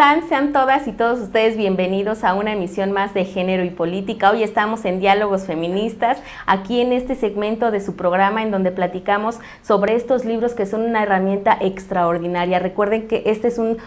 están? Sean todas y todos ustedes bienvenidos a una emisión más de Género y Política. Hoy estamos en Diálogos Feministas, aquí en este segmento de su programa en donde platicamos sobre estos libros que son una herramienta extraordinaria. Recuerden que este es un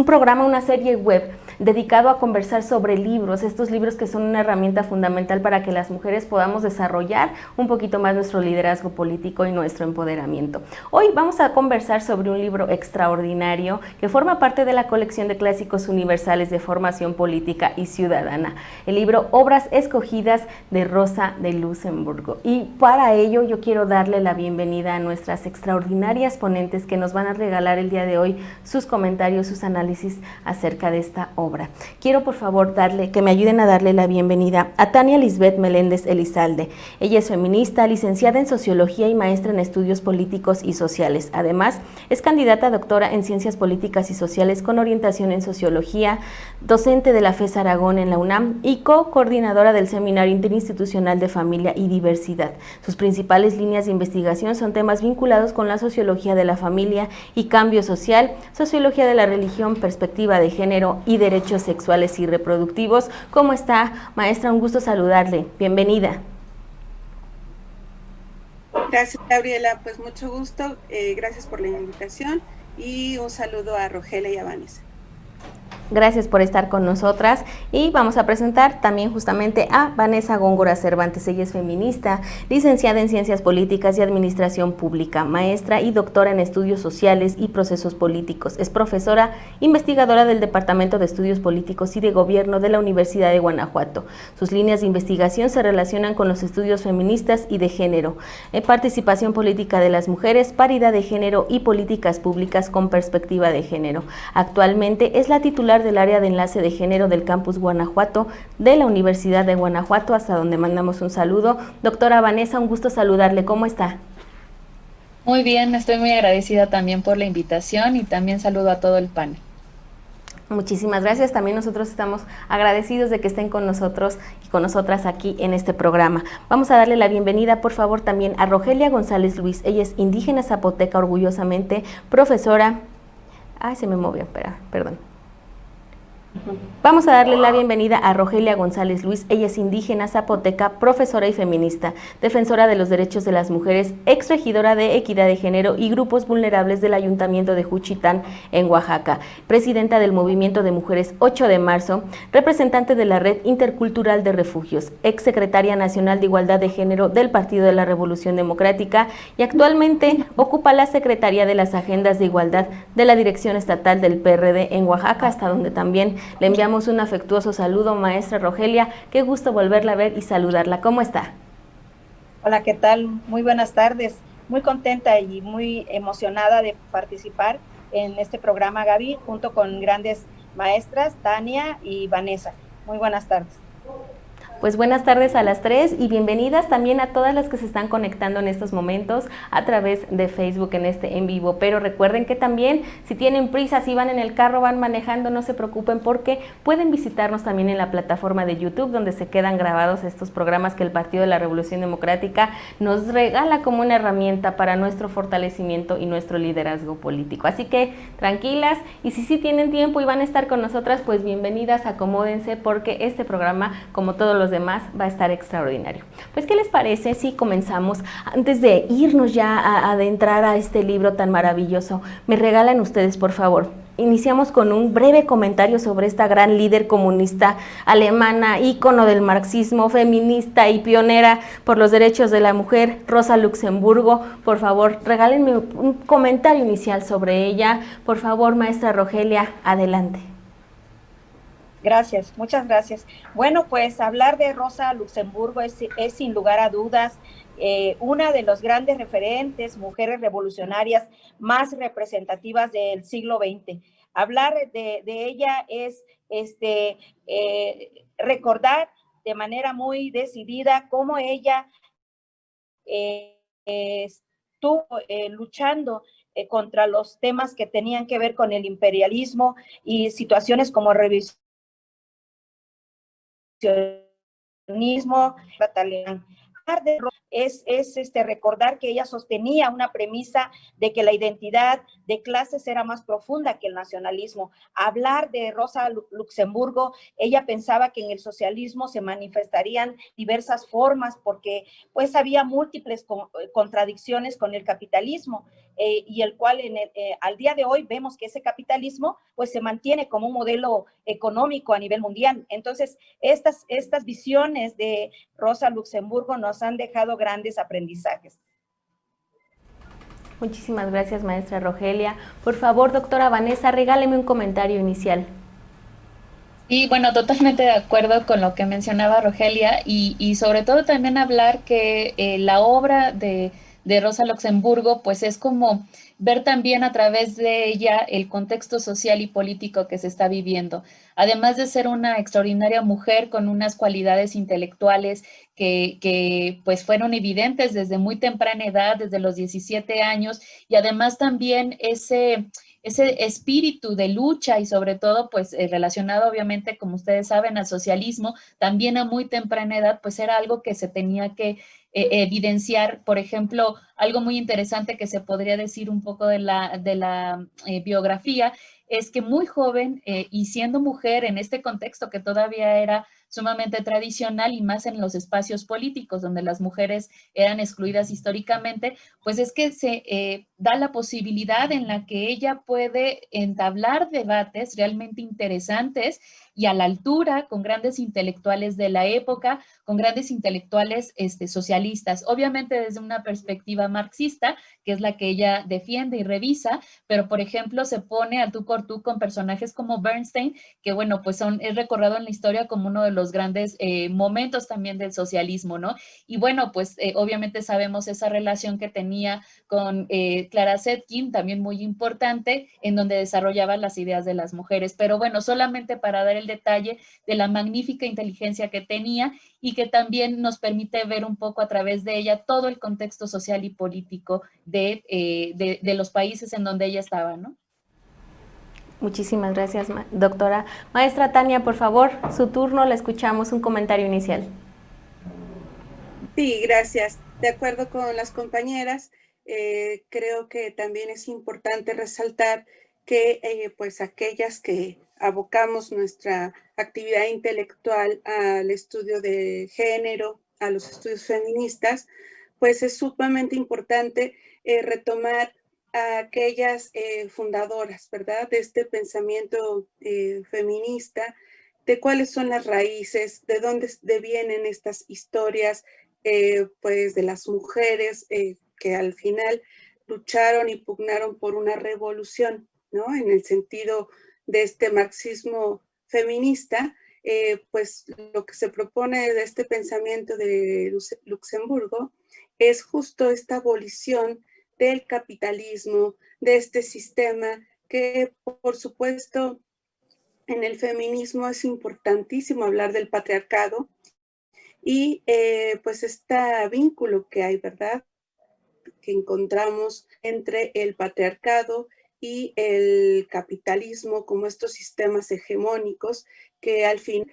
programa, una serie web dedicado a conversar sobre libros, estos libros que son una herramienta fundamental para que las mujeres podamos desarrollar un poquito más nuestro liderazgo político y nuestro empoderamiento. Hoy vamos a conversar sobre un libro extraordinario que forma parte de la colección de clásicos universales de formación política y ciudadana, el libro Obras Escogidas de Rosa de Luxemburgo. Y para ello yo quiero darle la bienvenida a nuestras extraordinarias ponentes que nos van a regalar el día de hoy sus comentarios, sus análisis acerca de esta obra. Quiero por favor que me ayuden a darle la bienvenida a Tania Lisbeth Meléndez Elizalde. Ella es feminista, licenciada en Sociología y maestra en Estudios Políticos y Sociales. Además, es candidata a doctora en Ciencias Políticas y Sociales con orientación en Sociología, docente de la FES Aragón en la UNAM y co-coordinadora del Seminario Interinstitucional de Familia y Diversidad. Sus principales líneas de investigación son temas vinculados con la sociología de la familia y cambio social, sociología de la religión, perspectiva de género y derechos sexuales y reproductivos. ¿Cómo está, maestra? Un gusto saludarle. Bienvenida. Gracias, Gabriela. Pues mucho gusto. Gracias por la invitación y un saludo a Rogelia y a Vanessa. Gracias por estar con nosotras y vamos a presentar también justamente a Vanessa Góngora Cervantes. Ella es feminista, licenciada en Ciencias Políticas y Administración Pública, maestra y doctora en Estudios Sociales y Procesos Políticos. Es profesora investigadora del Departamento de Estudios Políticos y de Gobierno de la Universidad de Guanajuato. Sus líneas de investigación se relacionan con los estudios feministas y de género, participación política de las mujeres, paridad de género y políticas públicas con perspectiva de género. Actualmente es la titular del área de enlace de género del campus Guanajuato de la Universidad de Guanajuato, hasta donde mandamos un saludo. Doctora Vanessa, un gusto saludarle. ¿Cómo está? Muy bien, estoy muy agradecida también por la invitación y también saludo a todo el panel. Muchísimas gracias. También nosotros estamos agradecidos de que estén con nosotros y con nosotras aquí en este programa. Vamos a darle la bienvenida, por favor, también a Rogelia González Luis. Ella es indígena zapoteca, orgullosamente profesora. Ay, se me movió, perdón. Vamos a darle la bienvenida a Rogelia González Luis. Ella es indígena zapoteca, profesora y feminista, defensora de los derechos de las mujeres, exregidora de Equidad de Género y Grupos Vulnerables del Ayuntamiento de Juchitán, en Oaxaca, presidenta del Movimiento de Mujeres 8 de marzo, representante de la Red Intercultural de Refugios, exsecretaria nacional de Igualdad de Género del Partido de la Revolución Democrática y actualmente ocupa la Secretaría de las Agendas de Igualdad de la Dirección Estatal del PRD en Oaxaca, hasta donde también le enviamos un afectuoso saludo, maestra Rogelia. Qué gusto volverla a ver y saludarla. ¿Cómo está? Hola, ¿qué tal? Muy buenas tardes. Muy contenta y muy emocionada de participar en este programa, Gaby, junto con grandes maestras, Tania y Vanessa. Muy buenas tardes. Pues buenas tardes a las tres y bienvenidas también a todas las que se están conectando en estos momentos a través de Facebook en este en vivo. Pero recuerden que también si tienen prisa, si van en el carro, van manejando, no se preocupen porque pueden visitarnos también en la plataforma de YouTube donde se quedan grabados estos programas que el Partido de la Revolución Democrática nos regala como una herramienta para nuestro fortalecimiento y nuestro liderazgo político. Así que tranquilas y si sí tienen tiempo y van a estar con nosotras, pues bienvenidas, acomódense porque este programa, como todos los demás, va a estar extraordinario. Pues, ¿qué les parece si comenzamos? Antes de irnos ya a adentrar a este libro tan maravilloso, me regalan ustedes, por favor. Iniciamos con un breve comentario sobre esta gran líder comunista alemana, ícono del marxismo, feminista y pionera por los derechos de la mujer, Rosa Luxemburgo. Por favor, regálenme un comentario inicial sobre ella. Por favor, maestra Rogelia, adelante. Gracias, muchas gracias. Bueno, pues hablar de Rosa Luxemburgo es sin lugar a dudas una de los grandes referentes, mujeres revolucionarias más representativas del siglo XX. Hablar de ella es recordar de manera muy decidida cómo ella estuvo luchando contra los temas que tenían que ver con el imperialismo y situaciones como revisionismo, de es recordar que ella sostenía una premisa de que la identidad de clases era más profunda que el nacionalismo. Hablar de Rosa Luxemburgo, ella pensaba que en el socialismo se manifestarían diversas formas porque pues había múltiples contradicciones con el capitalismo, y el cual al día de hoy vemos que ese capitalismo pues se mantiene como un modelo económico a nivel mundial. Entonces, estas visiones de Rosa Luxemburgo nos han dejado grandes aprendizajes. Muchísimas gracias, maestra Rogelia. Por favor, doctora Vanessa, regáleme un comentario inicial. Y bueno, totalmente de acuerdo con lo que mencionaba Rogelia y sobre todo también hablar que la obra de Rosa Luxemburgo pues es como ver también a través de ella el contexto social y político que se está viviendo. Además de ser una extraordinaria mujer con unas cualidades intelectuales que pues fueron evidentes desde muy temprana edad, desde los 17 años, y además también ese espíritu de lucha y sobre todo pues relacionado obviamente, como ustedes saben, al socialismo, también a muy temprana edad pues era algo que se tenía que evidenciar. Por ejemplo, algo muy interesante que se podría decir un poco de la biografía es que muy joven y siendo mujer en este contexto que todavía era sumamente tradicional y más en los espacios políticos donde las mujeres eran excluidas históricamente, pues es que se da la posibilidad en la que ella puede entablar debates realmente interesantes y a la altura con grandes intelectuales de la época, con grandes intelectuales socialistas, obviamente desde una perspectiva marxista, que es la que ella defiende y revisa, pero por ejemplo se pone a tú por tú con personajes como Bernstein, que bueno, pues es recordado en la historia como uno de los grandes momentos también del socialismo, ¿no? Y bueno, pues obviamente sabemos esa relación que tenía con Clara Zetkin, también muy importante, en donde desarrollaba las ideas de las mujeres, pero bueno, solamente para dar el detalle de la magnífica inteligencia que tenía y que también nos permite ver un poco a través de ella todo el contexto social y político de los países en donde ella estaba, ¿no? Muchísimas gracias, doctora. Maestra Tania, por favor, su turno, le escuchamos un comentario inicial. Sí, gracias. De acuerdo con las compañeras, creo que también es importante resaltar que pues aquellas que abocamos nuestra actividad intelectual al estudio de género, a los estudios feministas, pues es sumamente importante retomar a aquellas fundadoras, ¿verdad?, de este pensamiento feminista, de cuáles son las raíces, de dónde vienen estas historias, pues de las mujeres que al final lucharon y pugnaron por una revolución, ¿no? En el sentido de este marxismo feminista, pues lo que se propone de este pensamiento de Luxemburgo es justo esta abolición del capitalismo, de este sistema que, por supuesto, en el feminismo es importantísimo hablar del patriarcado y pues este vínculo que hay, ¿verdad?, que encontramos entre el patriarcado y el capitalismo como estos sistemas hegemónicos que al fin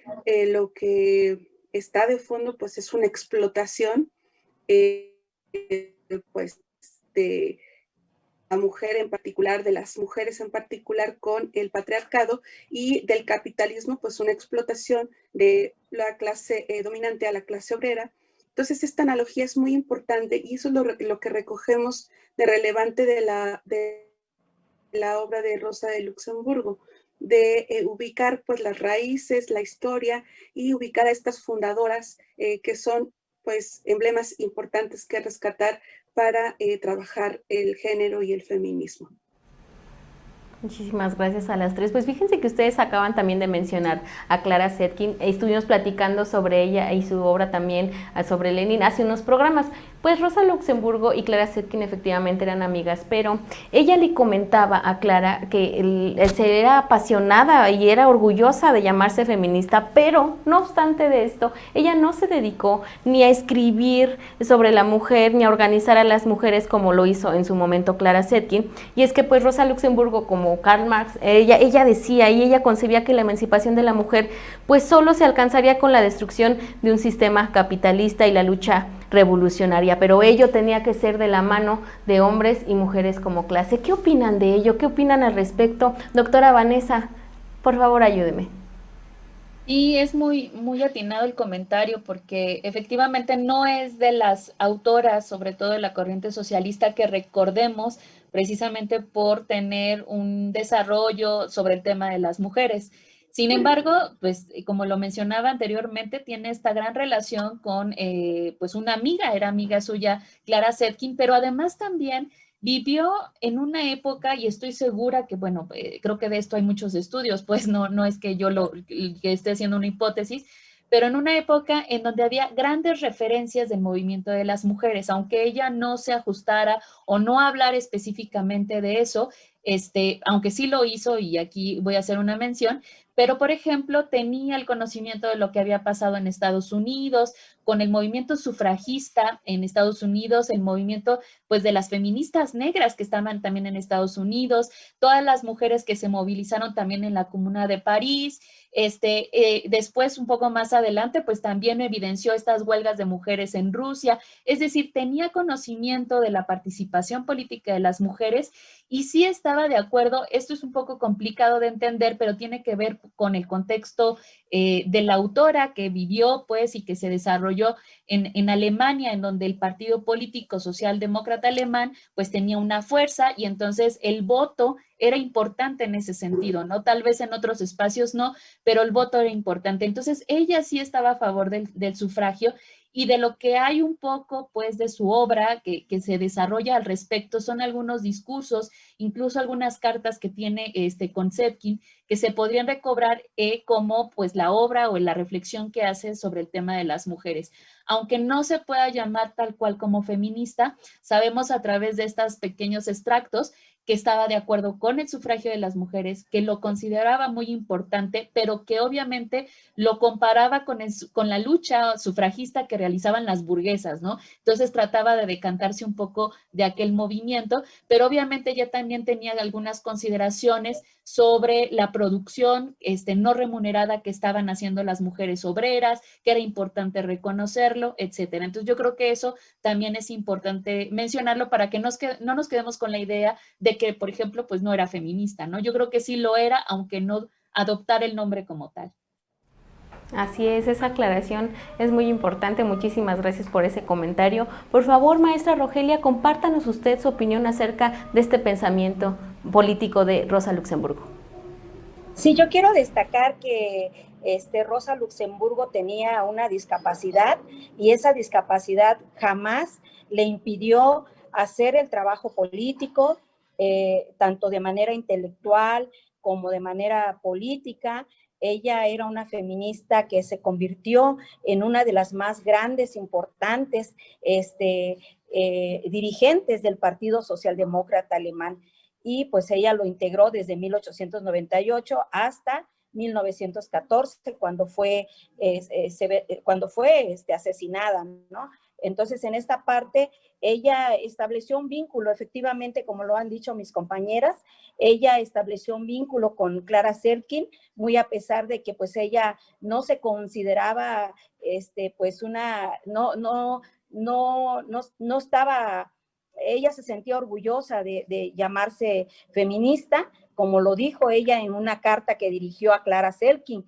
lo que está de fondo pues es una explotación pues de la mujer en particular, de las mujeres en particular con el patriarcado y del capitalismo pues una explotación de la clase dominante a la clase obrera. Entonces esta analogía es muy importante y eso es lo que recogemos de relevante de la obra de Rosa de Luxemburgo, de ubicar pues las raíces, la historia y ubicar a estas fundadoras que son pues emblemas importantes que rescatar para trabajar el género y el feminismo. Muchísimas gracias a las tres. Pues fíjense que ustedes acaban también de mencionar a Clara Zetkin. Estuvimos platicando sobre ella y su obra también sobre Lenin hace unos programas. Pues Rosa Luxemburgo y Clara Zetkin efectivamente eran amigas, pero ella le comentaba a Clara que se era apasionada y era orgullosa de llamarse feminista, pero no obstante de esto, ella no se dedicó ni a escribir sobre la mujer, ni a organizar a las mujeres como lo hizo en su momento Clara Zetkin. Y es que pues Rosa Luxemburgo, como como Karl Marx, ella decía y ella concebía que la emancipación de la mujer pues solo se alcanzaría con la destrucción de un sistema capitalista y la lucha revolucionaria, pero ello tenía que ser de la mano de hombres y mujeres como clase. ¿Qué opinan de ello? ¿Qué opinan al respecto? Doctora Vanessa, por favor, ayúdeme. Y es muy atinado el comentario porque efectivamente no es de las autoras, sobre todo de la corriente socialista, que recordemos precisamente por tener un desarrollo sobre el tema de las mujeres. Sin embargo, pues como lo mencionaba anteriormente, tiene esta gran relación con pues una amiga, era amiga suya, Clara Zetkin, pero además también vivió en una época, y estoy segura que, bueno, creo que de esto hay muchos estudios, pues no es que yo que esté haciendo una hipótesis, pero en una época en donde había grandes referencias del movimiento de las mujeres, aunque ella no se ajustara o no hablar específicamente de eso, aunque sí lo hizo, y aquí voy a hacer una mención, pero por ejemplo tenía el conocimiento de lo que había pasado en Estados Unidos, con el movimiento sufragista en Estados Unidos, el movimiento pues de las feministas negras que estaban también en Estados Unidos, todas las mujeres que se movilizaron también en la Comuna de París, después un poco más adelante pues también evidenció estas huelgas de mujeres en Rusia, es decir, tenía conocimiento de la participación política de las mujeres y sí estaba de acuerdo, esto es un poco complicado de entender, pero tiene que ver con el contexto de la autora que vivió pues y que se desarrolló en Alemania, en donde el partido político socialdemócrata alemán pues tenía una fuerza y entonces el voto era importante en ese sentido, ¿no? Tal vez en otros espacios no, pero el voto era importante. Entonces ella sí estaba a favor del sufragio y de lo que hay un poco pues de su obra que se desarrolla al respecto son algunos discursos, incluso algunas cartas que tiene con Zetkin que se podrían recobrar como pues la obra o la reflexión que hace sobre el tema de las mujeres. Aunque no se pueda llamar tal cual como feminista, sabemos a través de estos pequeños extractos que estaba de acuerdo con el sufragio de las mujeres, que lo consideraba muy importante, pero que obviamente lo comparaba con la lucha sufragista que realizaban las burguesas, ¿no? Entonces trataba de decantarse un poco de aquel movimiento, pero obviamente ella también tenía algunas consideraciones sobre la producción no remunerada que estaban haciendo las mujeres obreras, que era importante reconocerlo, etcétera. Entonces yo creo que eso también es importante mencionarlo para que no nos quedemos con la idea de que, por ejemplo, pues no era feminista, ¿no? Yo creo que sí lo era, aunque no adoptara el nombre como tal. Así es, esa aclaración es muy importante. Muchísimas gracias por ese comentario. Por favor, maestra Rogelia, compártanos usted su opinión acerca de este pensamiento político de Rosa Luxemburgo. Sí, yo quiero destacar que Rosa Luxemburgo tenía una discapacidad y esa discapacidad jamás le impidió hacer el trabajo político, tanto de manera intelectual como de manera política. Ella era una feminista que se convirtió en una de las más grandes, importantes dirigentes del Partido Socialdemócrata Alemán. Y pues ella lo integró desde 1898 hasta 1914, cuando fue asesinada, ¿no? Entonces, en esta parte, ella estableció un vínculo, efectivamente, como lo han dicho mis compañeras, ella estableció un vínculo con Clara Zetkin, muy a pesar de que pues ella no se consideraba, pues no estaba, ella se sentía orgullosa de llamarse feminista, como lo dijo ella en una carta que dirigió a Clara Zetkin,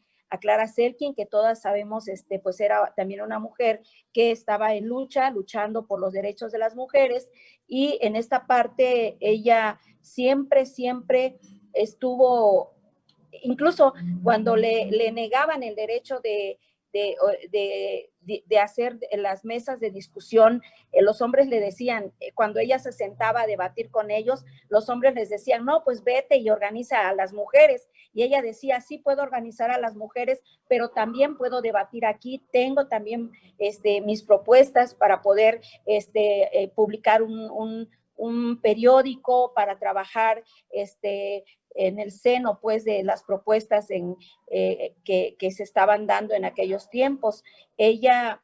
que todas sabemos, pues era también una mujer que estaba en luchando por los derechos de las mujeres, y en esta parte ella siempre estuvo, incluso cuando le negaban el derecho de hacer las mesas de discusión, los hombres le decían, cuando ella se sentaba a debatir con ellos, los hombres les decían, no, pues vete y organiza a las mujeres, y ella decía, sí puedo organizar a las mujeres, pero también puedo debatir aquí, tengo también mis propuestas para poder publicar un periódico, para trabajar en el seno pues de las propuestas que se estaban dando en aquellos tiempos. Ella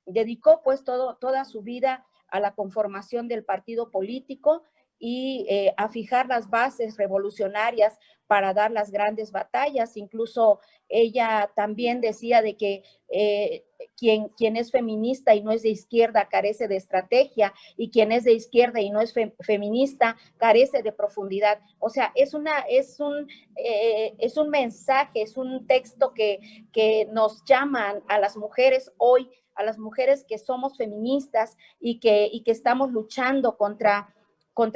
dedicó pues toda su vida a la conformación del partido político y a fijar las bases revolucionarias para dar las grandes batallas. Incluso ella también decía de que quien es feminista y no es de izquierda carece de estrategia, y quien es de izquierda y no es feminista carece de profundidad. O sea, es un mensaje, es un texto que nos llaman a las mujeres hoy, a las mujeres que somos feministas y que estamos luchando contra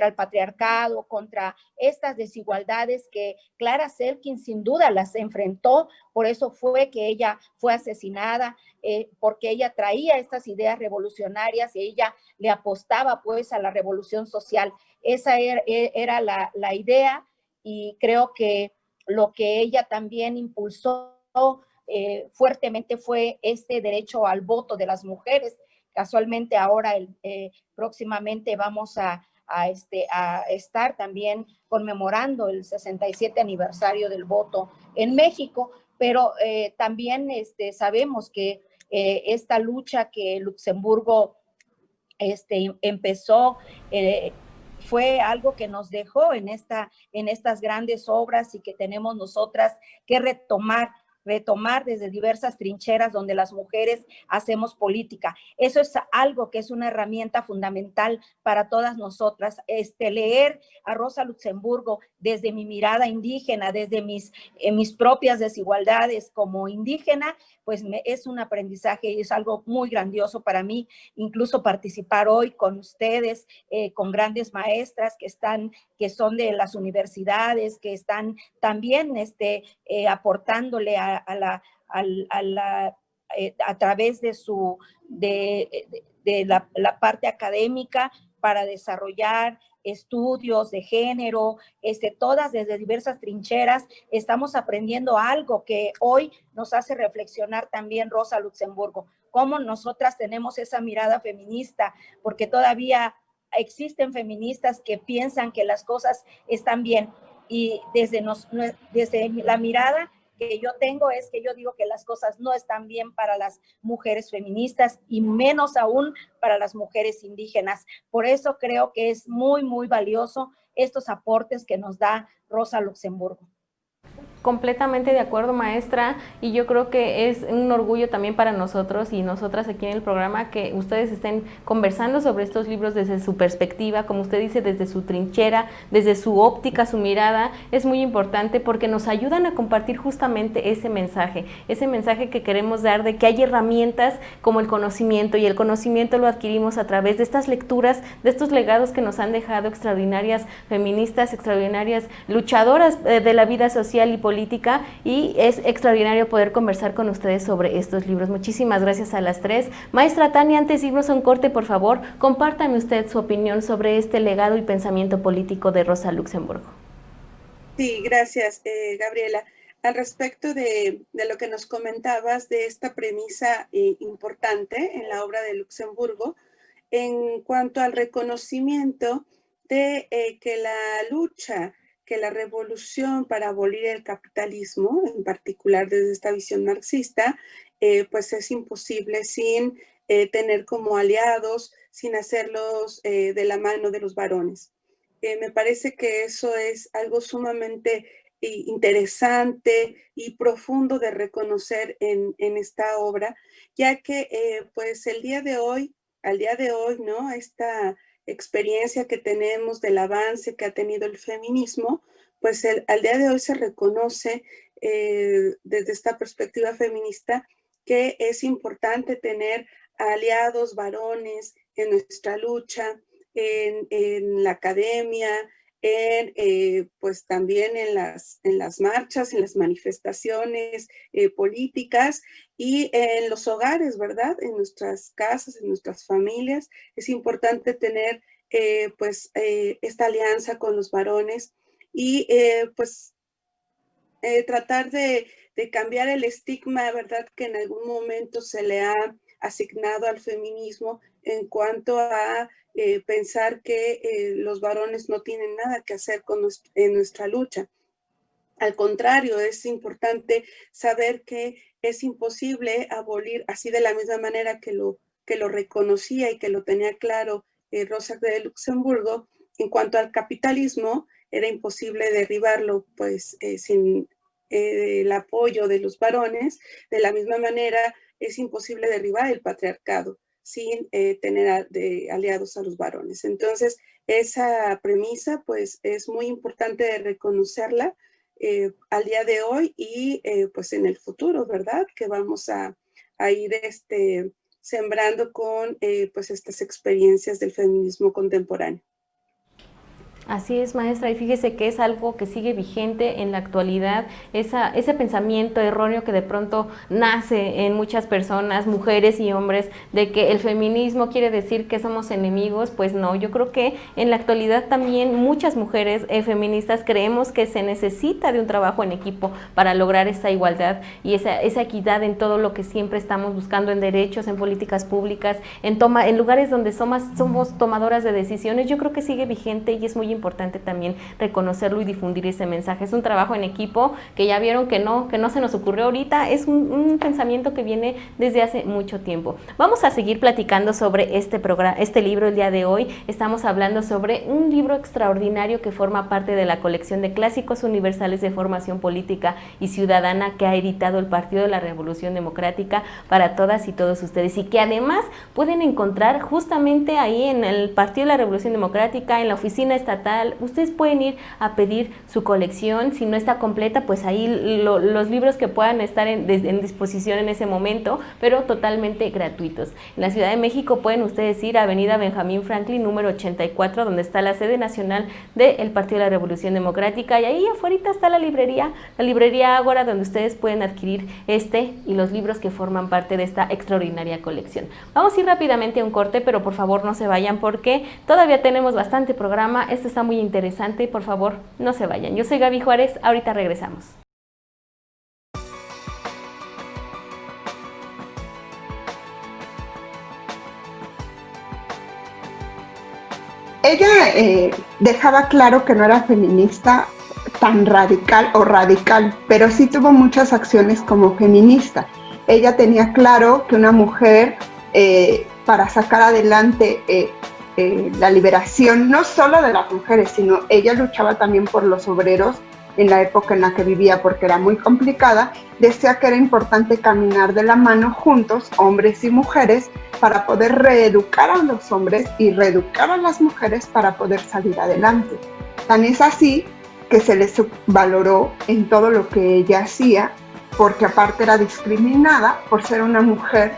el patriarcado, contra estas desigualdades que Clara Zetkin sin duda las enfrentó. Por eso fue que ella fue asesinada, porque ella traía estas ideas revolucionarias y ella le apostaba pues a la revolución social. Esa era la idea, y creo que lo que ella también impulsó fuertemente fue este derecho al voto de las mujeres. Casualmente ahora próximamente vamos a estar también conmemorando el 67 aniversario del voto en México, pero también sabemos que esta lucha que Luxemburgo empezó fue algo que nos dejó en estas grandes obras, y que tenemos nosotras que retomar desde diversas trincheras donde las mujeres hacemos política. Eso es algo que es una herramienta fundamental para todas nosotras. Leer a Rosa Luxemburgo desde mi mirada indígena, desde mis propias desigualdades como indígena, pues es un aprendizaje y es algo muy grandioso para mí. Incluso participar hoy con ustedes, con grandes maestras que son de las universidades, que están también aportándole a través de la parte académica para desarrollar estudios de género, todas desde diversas trincheras. Estamos aprendiendo algo que hoy nos hace reflexionar también Rosa Luxemburgo, cómo nosotras tenemos esa mirada feminista, porque todavía existen feministas que piensan que las cosas están bien, y desde la mirada que yo tengo es que yo digo que las cosas no están bien para las mujeres feministas, y menos aún para las mujeres indígenas. Por eso creo que es muy, muy valioso estos aportes que nos da Rosa Luxemburgo. Completamente de acuerdo, maestra, y yo creo que es un orgullo también para nosotros y nosotras aquí en el programa que ustedes estén conversando sobre estos libros desde su perspectiva, como usted dice, desde su trinchera, desde su óptica, su mirada. Es muy importante porque nos ayudan a compartir justamente ese mensaje que queremos dar, de que hay herramientas como el conocimiento, y el conocimiento lo adquirimos a través de estas lecturas, de estos legados que nos han dejado extraordinarias feministas, extraordinarias luchadoras de la vida social y política, y es extraordinario poder conversar con ustedes sobre estos libros. Muchísimas gracias a las tres. Maestra Tania, antes de irnos a un corte, por favor, compártame usted su opinión sobre este legado y pensamiento político de Rosa Luxemburgo. Sí, gracias, Gabriela. Al respecto de lo que nos comentabas, de esta premisa importante en la obra de Luxemburgo, en cuanto al reconocimiento de que la revolución para abolir el capitalismo, en particular desde esta visión marxista, pues es imposible sin tener como aliados, sin hacerlos de la mano de los varones. Me parece que eso es algo sumamente interesante y profundo de reconocer en esta obra, ya que pues al día de hoy, ¿no? Esta experiencia que tenemos del avance que ha tenido el feminismo, pues al día de hoy se reconoce desde esta perspectiva feminista que es importante tener aliados varones en nuestra lucha, en la academia, pues también en las marchas, en las manifestaciones políticas y en los hogares, ¿verdad? En nuestras casas, en nuestras familias. Es importante tener pues esta alianza con los varones y pues tratar de cambiar el estigma, ¿verdad?, que en algún momento se le ha asignado al feminismo en cuanto a pensar que los varones no tienen nada que hacer en nuestra lucha. Al contrario, es importante saber que es imposible abolir, así de la misma manera que lo reconocía y que lo tenía claro Rosa de Luxemburgo, En cuanto al capitalismo, era imposible derribarlo pues sin el apoyo de los varones. De la misma manera, es imposible derribar el patriarcado sin tener aliados a los varones. Entonces, esa premisa pues es muy importante de reconocerla al día de hoy y pues en el futuro, ¿verdad? Que vamos a ir sembrando con pues estas experiencias del feminismo contemporáneo. Así es, maestra, y fíjese que es algo que sigue vigente en la actualidad, ese pensamiento erróneo que de pronto nace en muchas personas, mujeres y hombres, de que el feminismo quiere decir que somos enemigos. Pues no, yo creo que en la actualidad también muchas mujeres feministas creemos que se necesita de un trabajo en equipo para lograr esa igualdad y esa equidad en todo lo que siempre estamos buscando, en derechos, en políticas públicas, en lugares donde somos tomadoras de decisiones. Yo creo que sigue vigente y es muy importante también reconocerlo y difundir ese mensaje. Es un trabajo en equipo que ya vieron que no se nos ocurrió ahorita, es un pensamiento que viene desde hace mucho tiempo. Vamos a seguir platicando sobre este libro el día de hoy. Estamos hablando sobre un libro extraordinario que forma parte de la colección de clásicos universales de formación política y ciudadana que ha editado el Partido de la Revolución Democrática para todas y todos ustedes, y que además pueden encontrar justamente ahí en el Partido de la Revolución Democrática, en la oficina estatal. Ustedes pueden ir a pedir su colección. Si no está completa, pues ahí los libros que puedan estar en disposición en ese momento, pero totalmente gratuitos. En la Ciudad de México pueden ustedes ir a Avenida Benjamín Franklin, número 84, donde está la sede nacional del Partido de la Revolución Democrática, y ahí afuera está la librería Ágora, donde ustedes pueden adquirir y los libros que forman parte de esta extraordinaria colección. Vamos a ir rápidamente a un corte, pero por favor no se vayan porque todavía tenemos bastante programa. Esto está muy interesante y por favor no se vayan. Yo soy Gaby Juárez, ahorita regresamos. Ella dejaba claro que no era feminista tan radical, pero sí tuvo muchas acciones como feminista. Ella tenía claro que una mujer para sacar adelante la liberación no solo de las mujeres, sino ella luchaba también por los obreros en la época en la que vivía, porque era muy complicada. Decía que era importante caminar de la mano juntos, hombres y mujeres, para poder reeducar a los hombres y reeducar a las mujeres para poder salir adelante. Tan es así que se les valoró en todo lo que ella hacía, porque aparte era discriminada por ser una mujer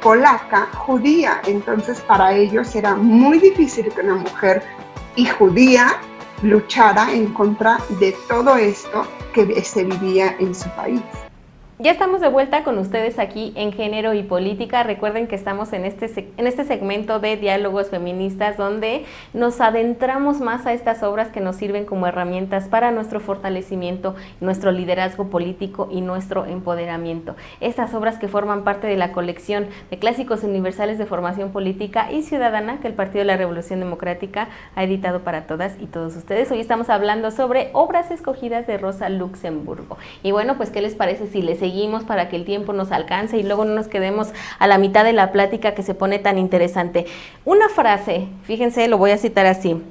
polaca, judía. Entonces para ellos era muy difícil que una mujer y judía luchara en contra de todo esto que se vivía en su país. Ya estamos de vuelta con ustedes aquí en Género y Política. Recuerden que estamos en este segmento de diálogos feministas, donde nos adentramos más a estas obras que nos sirven como herramientas para nuestro fortalecimiento, nuestro liderazgo político y nuestro empoderamiento. Estas obras que forman parte de la colección de clásicos universales de formación política y ciudadana que el Partido de la Revolución Democrática ha editado para todas y todos ustedes. Hoy estamos hablando sobre obras escogidas de Rosa Luxemburgo. Y bueno, pues ¿qué les parece si les seguimos para que el tiempo nos alcance y luego no nos quedemos a la mitad de la plática que se pone tan interesante? Una frase, fíjense, lo voy a citar así: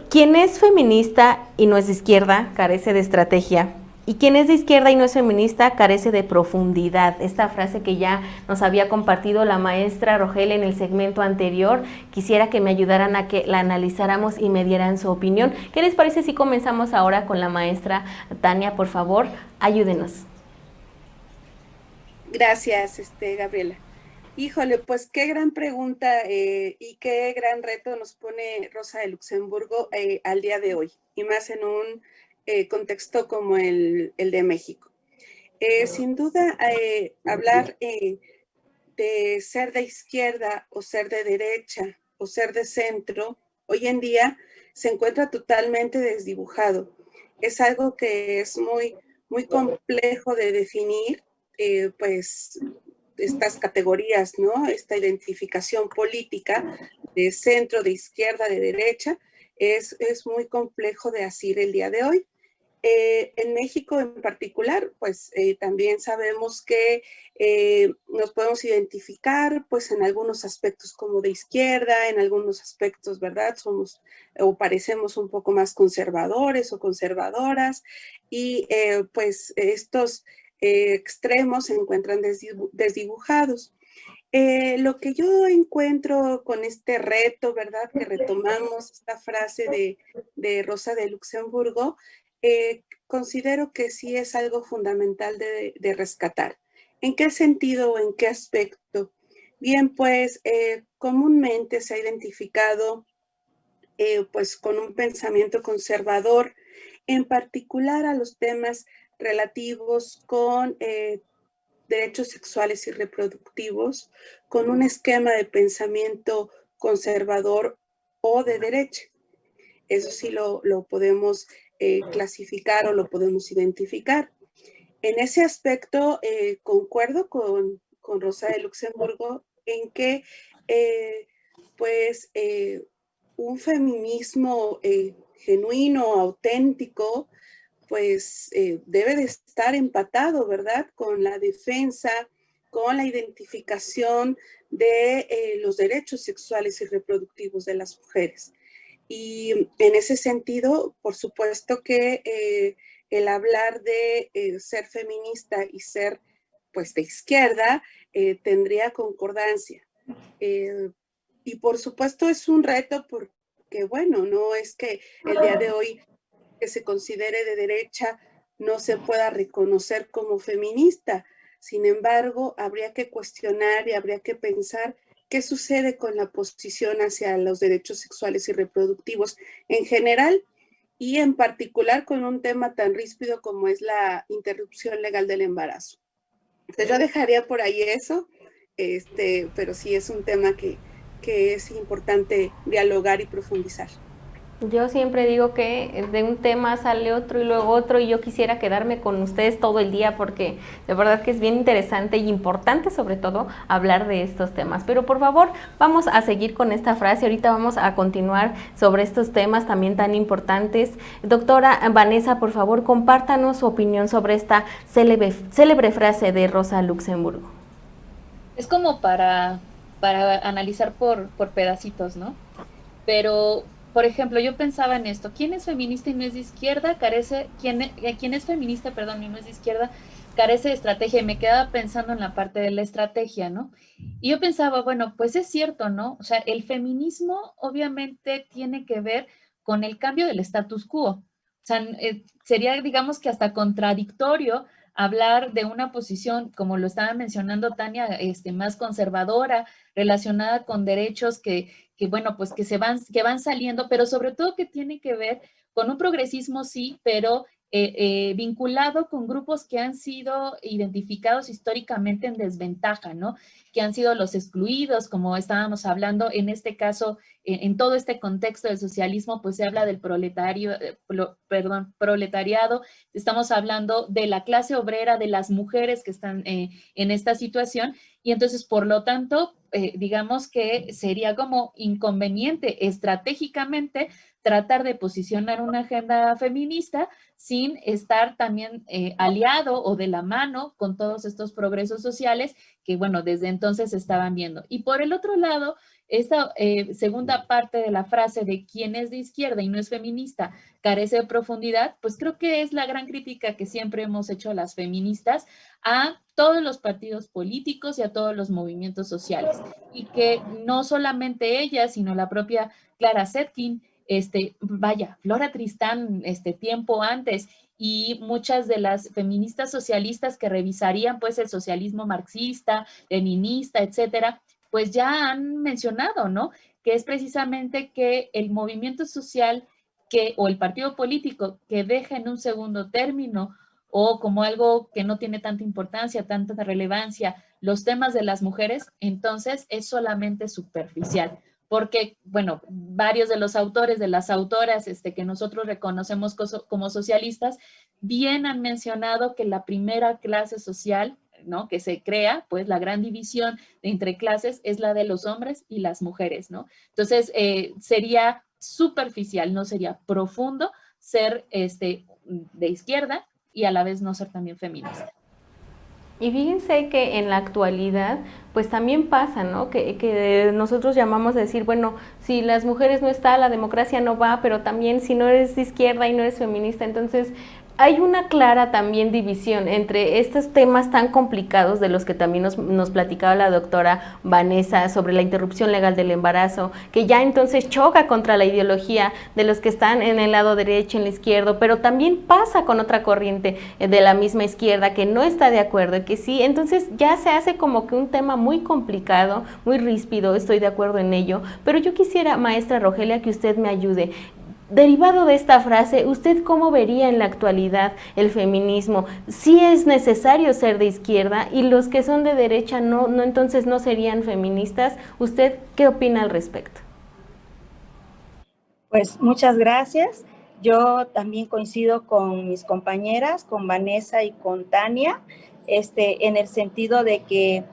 quien es feminista y no es de izquierda carece de estrategia, y quien es de izquierda y no es feminista carece de profundidad. Esta frase que ya nos había compartido la maestra Rogelia en el segmento anterior, quisiera que me ayudaran a que la analizáramos y me dieran su opinión. ¿Qué les parece si comenzamos ahora con la maestra Tania? Por favor, ayúdenos. Gracias, Gabriela. Híjole, pues qué gran pregunta y qué gran reto nos pone Rosa de Luxemburgo al día de hoy, y más en un contexto como el de México. Sin duda, hablar de ser de izquierda o ser de derecha o ser de centro, hoy en día se encuentra totalmente desdibujado. Es algo que es muy, muy complejo de definir. Pues estas categorías, ¿no? Esta identificación política de centro, de izquierda, de derecha, es muy complejo de asir el día de hoy. En México en particular, pues también sabemos que nos podemos identificar pues en algunos aspectos como de izquierda, en algunos aspectos, ¿verdad? Somos o parecemos un poco más conservadores o conservadoras y pues estos extremos se encuentran desdibujados. Lo que yo encuentro con este reto, ¿verdad? Que retomamos esta frase de Rosa de Luxemburgo, considero que sí es algo fundamental de rescatar. ¿En qué sentido o en qué aspecto? Bien, pues comúnmente se ha identificado pues con un pensamiento conservador, en particular a los temas relativos con derechos sexuales y reproductivos, con un esquema de pensamiento conservador o de derecha. Eso sí lo podemos clasificar o lo podemos identificar. En ese aspecto, concuerdo con Rosa de Luxemburgo en que, pues, un feminismo genuino, auténtico, pues debe de estar empatado, ¿verdad? Con la defensa, con la identificación de los derechos sexuales y reproductivos de las mujeres. Y en ese sentido, por supuesto que el hablar de ser feminista y ser pues de izquierda tendría concordancia. Y por supuesto es un reto porque, bueno, no es que el día de hoy que se considere de derecha no se pueda reconocer como feminista. Sin embargo, habría que cuestionar y habría que pensar qué sucede con la posición hacia los derechos sexuales y reproductivos en general y en particular con un tema tan ríspido como es la interrupción legal del embarazo. Entonces yo dejaría por ahí eso, pero sí es un tema que es importante dialogar y profundizar. Yo siempre digo que de un tema sale otro y luego otro y yo quisiera quedarme con ustedes todo el día porque de verdad que es bien interesante y importante sobre todo hablar de estos temas. Pero por favor, vamos a seguir con esta frase. Ahorita vamos a continuar sobre estos temas también tan importantes. Doctora Vanessa, por favor, compártanos su opinión sobre esta célebre frase de Rosa Luxemburgo. Es como para analizar por pedacitos, ¿no? Pero, por ejemplo, yo pensaba en esto, ¿quién es feminista y no es de izquierda? ¿Quién es feminista, perdón, y no es de izquierda? Carece de estrategia, y me quedaba pensando en la parte de la estrategia, ¿no? Y yo pensaba, bueno, pues es cierto, ¿no? O sea, el feminismo obviamente tiene que ver con el cambio del status quo. O sea, sería, digamos que hasta contradictorio hablar de una posición, como lo estaba mencionando Tania, más conservadora, relacionada con derechos que bueno, pues que van saliendo, pero sobre todo que tiene que ver con un progresismo, sí, pero vinculado con grupos que han sido identificados históricamente en desventaja, ¿no? Que han sido los excluidos, como estábamos hablando, en este caso, en todo este contexto del socialismo, pues se habla del proletariado, estamos hablando de la clase obrera, de las mujeres que están en esta situación, y entonces, por lo tanto, digamos que sería como inconveniente estratégicamente tratar de posicionar una agenda feminista sin estar también aliado o de la mano con todos estos progresos sociales que, bueno, desde entonces se estaban viendo. Y por el otro lado, esta segunda parte de la frase de quién es de izquierda y no es feminista carece de profundidad, pues creo que es la gran crítica que siempre hemos hecho a las feministas a todos los partidos políticos y a todos los movimientos sociales. Y que no solamente ella, sino la propia Clara Zetkin, Flora Tristán, tiempo antes, y muchas de las feministas socialistas que revisarían pues el socialismo marxista, leninista, etcétera, pues ya han mencionado, ¿no? Que es precisamente que el movimiento social o el partido político que deja en un segundo término o como algo que no tiene tanta importancia, tanta relevancia, los temas de las mujeres, entonces es solamente superficial. Porque, bueno, varios de los autores, de las autoras que nosotros reconocemos como socialistas, bien han mencionado que la primera clase social, ¿no?, que se crea, pues la gran división entre clases es la de los hombres y las mujeres, ¿no? Entonces, sería superficial, no sería profundo ser de izquierda y a la vez no ser también feminista. Y fíjense que en la actualidad, pues también pasa, ¿no? Que nosotros llamamos a decir, bueno, si las mujeres no están, la democracia no va, pero también si no eres de izquierda y no eres feminista, entonces hay una clara también división entre estos temas tan complicados de los que también nos platicaba la doctora Vanessa sobre la interrupción legal del embarazo, que ya entonces choca contra la ideología de los que están en el lado derecho, en el izquierdo, pero también pasa con otra corriente de la misma izquierda que no está de acuerdo, que sí, entonces ya se hace como que un tema muy complicado, muy ríspido, estoy de acuerdo en ello, pero yo quisiera, maestra Rogelia, que usted me ayude. Derivado de esta frase, ¿usted cómo vería en la actualidad el feminismo? ¿Sí es necesario ser de izquierda y los que son de derecha no entonces no serían feministas? ¿Usted qué opina al respecto? Pues muchas gracias. Yo también coincido con mis compañeras, con Vanessa y con Tania, en el sentido de que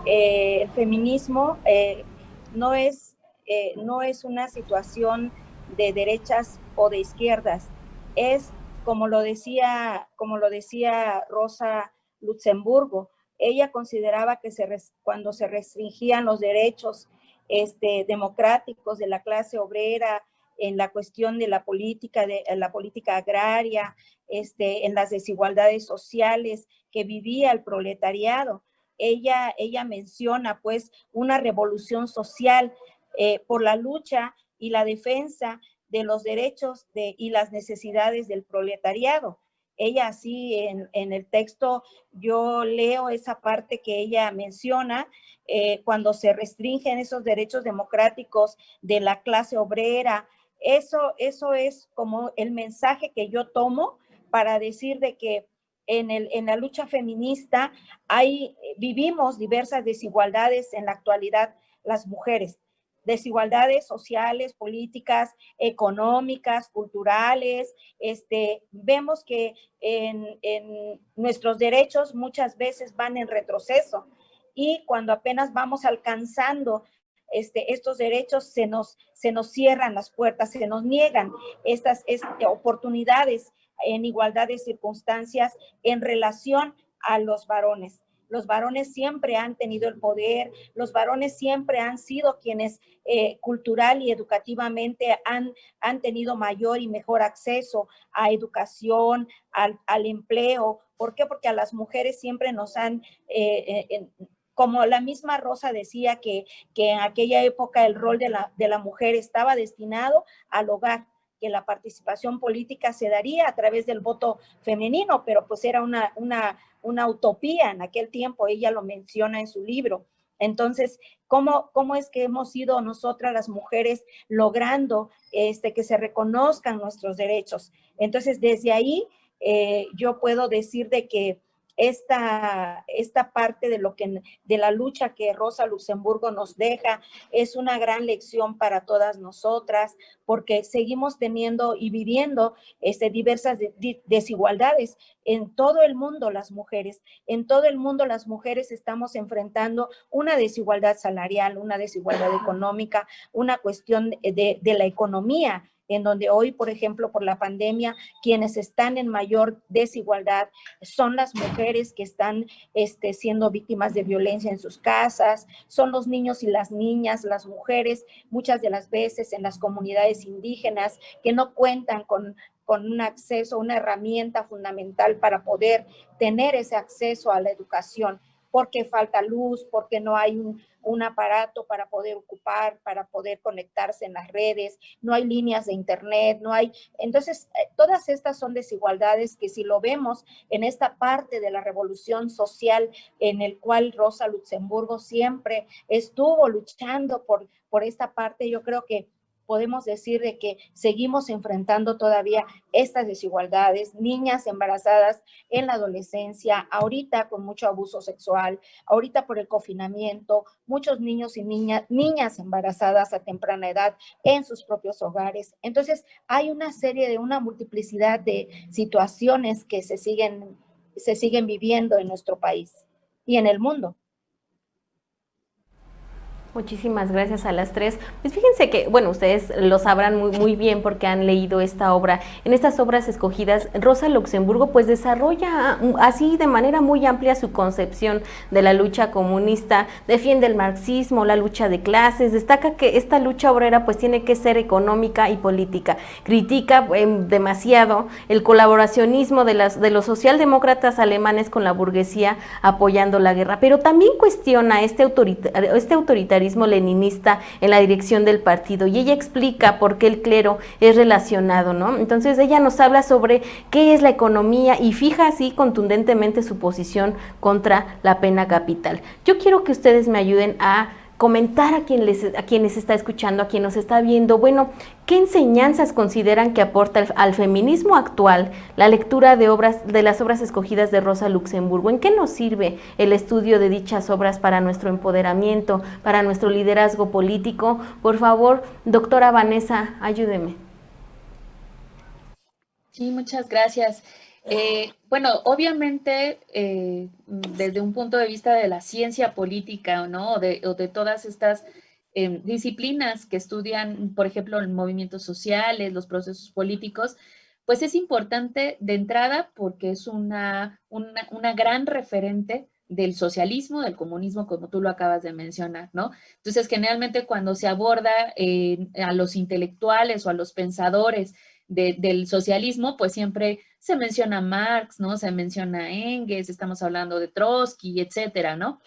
el feminismo no es una situación de derechas o de izquierdas, es como lo decía Rosa Luxemburgo. Ella consideraba que cuando se restringían los derechos democráticos de la clase obrera, en la cuestión de la política agraria, en las desigualdades sociales que vivía el proletariado. Ella menciona pues una revolución social por la lucha y la defensa de los derechos y las necesidades del proletariado. Ella así en el texto, yo leo esa parte que ella menciona, cuando se restringen esos derechos democráticos de la clase obrera. Eso es como el mensaje que yo tomo para decir de que en la lucha feminista vivimos diversas desigualdades en la actualidad las mujeres, desigualdades sociales, políticas, económicas, culturales. Vemos que en nuestros derechos muchas veces van en retroceso y cuando apenas vamos alcanzando estos derechos se nos cierran las puertas, se nos niegan estas oportunidades en igualdad de circunstancias en relación a los varones. Los varones siempre han tenido el poder, los varones siempre han sido quienes cultural y educativamente han tenido mayor y mejor acceso a educación, al empleo. ¿Por qué? Porque a las mujeres siempre nos han como la misma Rosa decía que en aquella época el rol de la mujer estaba destinado al hogar, que la participación política se daría a través del voto femenino, pero pues era una utopía en aquel tiempo, ella lo menciona en su libro. Entonces, ¿cómo es que hemos ido nosotras las mujeres logrando que se reconozcan nuestros derechos? Entonces, desde ahí yo puedo decir de que esta parte de la lucha que Rosa Luxemburgo nos deja es una gran lección para todas nosotras, porque seguimos teniendo y viviendo diversas desigualdades en todo el mundo. En todo el mundo las mujeres estamos enfrentando una desigualdad salarial, una desigualdad económica, una cuestión de la economía, en donde hoy, por ejemplo, por la pandemia, quienes están en mayor desigualdad son las mujeres que están siendo víctimas de violencia en sus casas, son los niños y las niñas, las mujeres, muchas de las veces en las comunidades indígenas que no cuentan con un acceso, una herramienta fundamental para poder tener ese acceso a la educación, porque falta luz, porque no hay un aparato para poder ocupar, para poder conectarse en las redes, no hay líneas de internet, no hay. Entonces, todas estas son desigualdades que si lo vemos en esta parte de la revolución social en el cual Rosa Luxemburgo siempre estuvo luchando por esta parte, yo creo que podemos decir de que seguimos enfrentando todavía estas desigualdades, niñas embarazadas en la adolescencia, ahorita con mucho abuso sexual, ahorita por el confinamiento, muchos niños y niñas embarazadas a temprana edad en sus propios hogares. Entonces, hay una multiplicidad de situaciones que se siguen viviendo en nuestro país y en el mundo. Muchísimas gracias a las tres. Pues fíjense que, bueno, ustedes lo sabrán muy bien porque han leído esta obra. En estas obras escogidas, Rosa Luxemburgo pues desarrolla así de manera muy amplia su concepción de la lucha comunista, defiende el marxismo, la lucha de clases, destaca que esta lucha obrera pues tiene que ser económica y política. Critica demasiado el colaboracionismo de los socialdemócratas alemanes con la burguesía apoyando la guerra, pero también cuestiona este autoritarismo leninista en la dirección del partido, y ella explica por qué el clero es relacionado, ¿no? Entonces ella nos habla sobre qué es la economía y fija así contundentemente su posición contra la pena capital. Yo quiero que ustedes me ayuden a comentar a quien les está escuchando, a quien nos está viendo, bueno, ¿qué enseñanzas consideran que aporta al feminismo actual la lectura de las obras escogidas de Rosa Luxemburgo? ¿En qué nos sirve el estudio de dichas obras para nuestro empoderamiento, para nuestro liderazgo político? Por favor, doctora Vanessa, ayúdeme. Sí, muchas gracias. Bueno, obviamente, desde un punto de vista de la ciencia política, ¿no? O de todas estas disciplinas que estudian, por ejemplo, los movimientos sociales, los procesos políticos, pues es importante de entrada porque es una gran referente del socialismo, del comunismo, como tú lo acabas de mencionar, ¿no? Entonces, generalmente cuando se aborda a los intelectuales o a los pensadores del socialismo, pues siempre se menciona Marx, ¿no? Se menciona Engels, estamos hablando de Trotsky, etcétera, ¿no?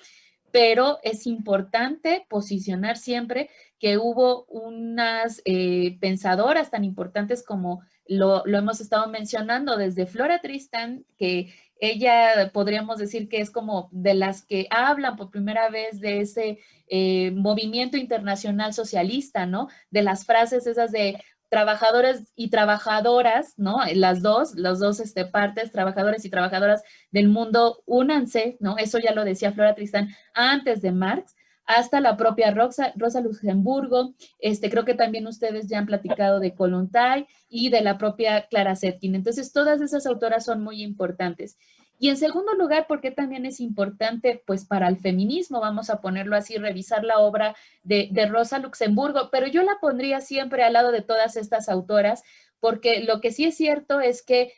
Pero es importante posicionar siempre que hubo unas pensadoras tan importantes como lo hemos estado mencionando desde Flora Tristan, que ella podríamos decir que es como de las que hablan por primera vez de ese movimiento internacional socialista, ¿no? De las frases esas de trabajadores y trabajadoras, ¿no? Las dos partes, trabajadores y trabajadoras del mundo, únanse, ¿no? Eso ya lo decía Flora Tristán antes de Marx, hasta la propia Rosa Luxemburgo. Creo que también ustedes ya han platicado de Kollontai y de la propia Clara Zetkin. Entonces, todas esas autoras son muy importantes. Y en segundo lugar, porque también es importante, pues para el feminismo, vamos a ponerlo así, revisar la obra de Rosa Luxemburgo, pero yo la pondría siempre al lado de todas estas autoras, porque lo que sí es cierto es que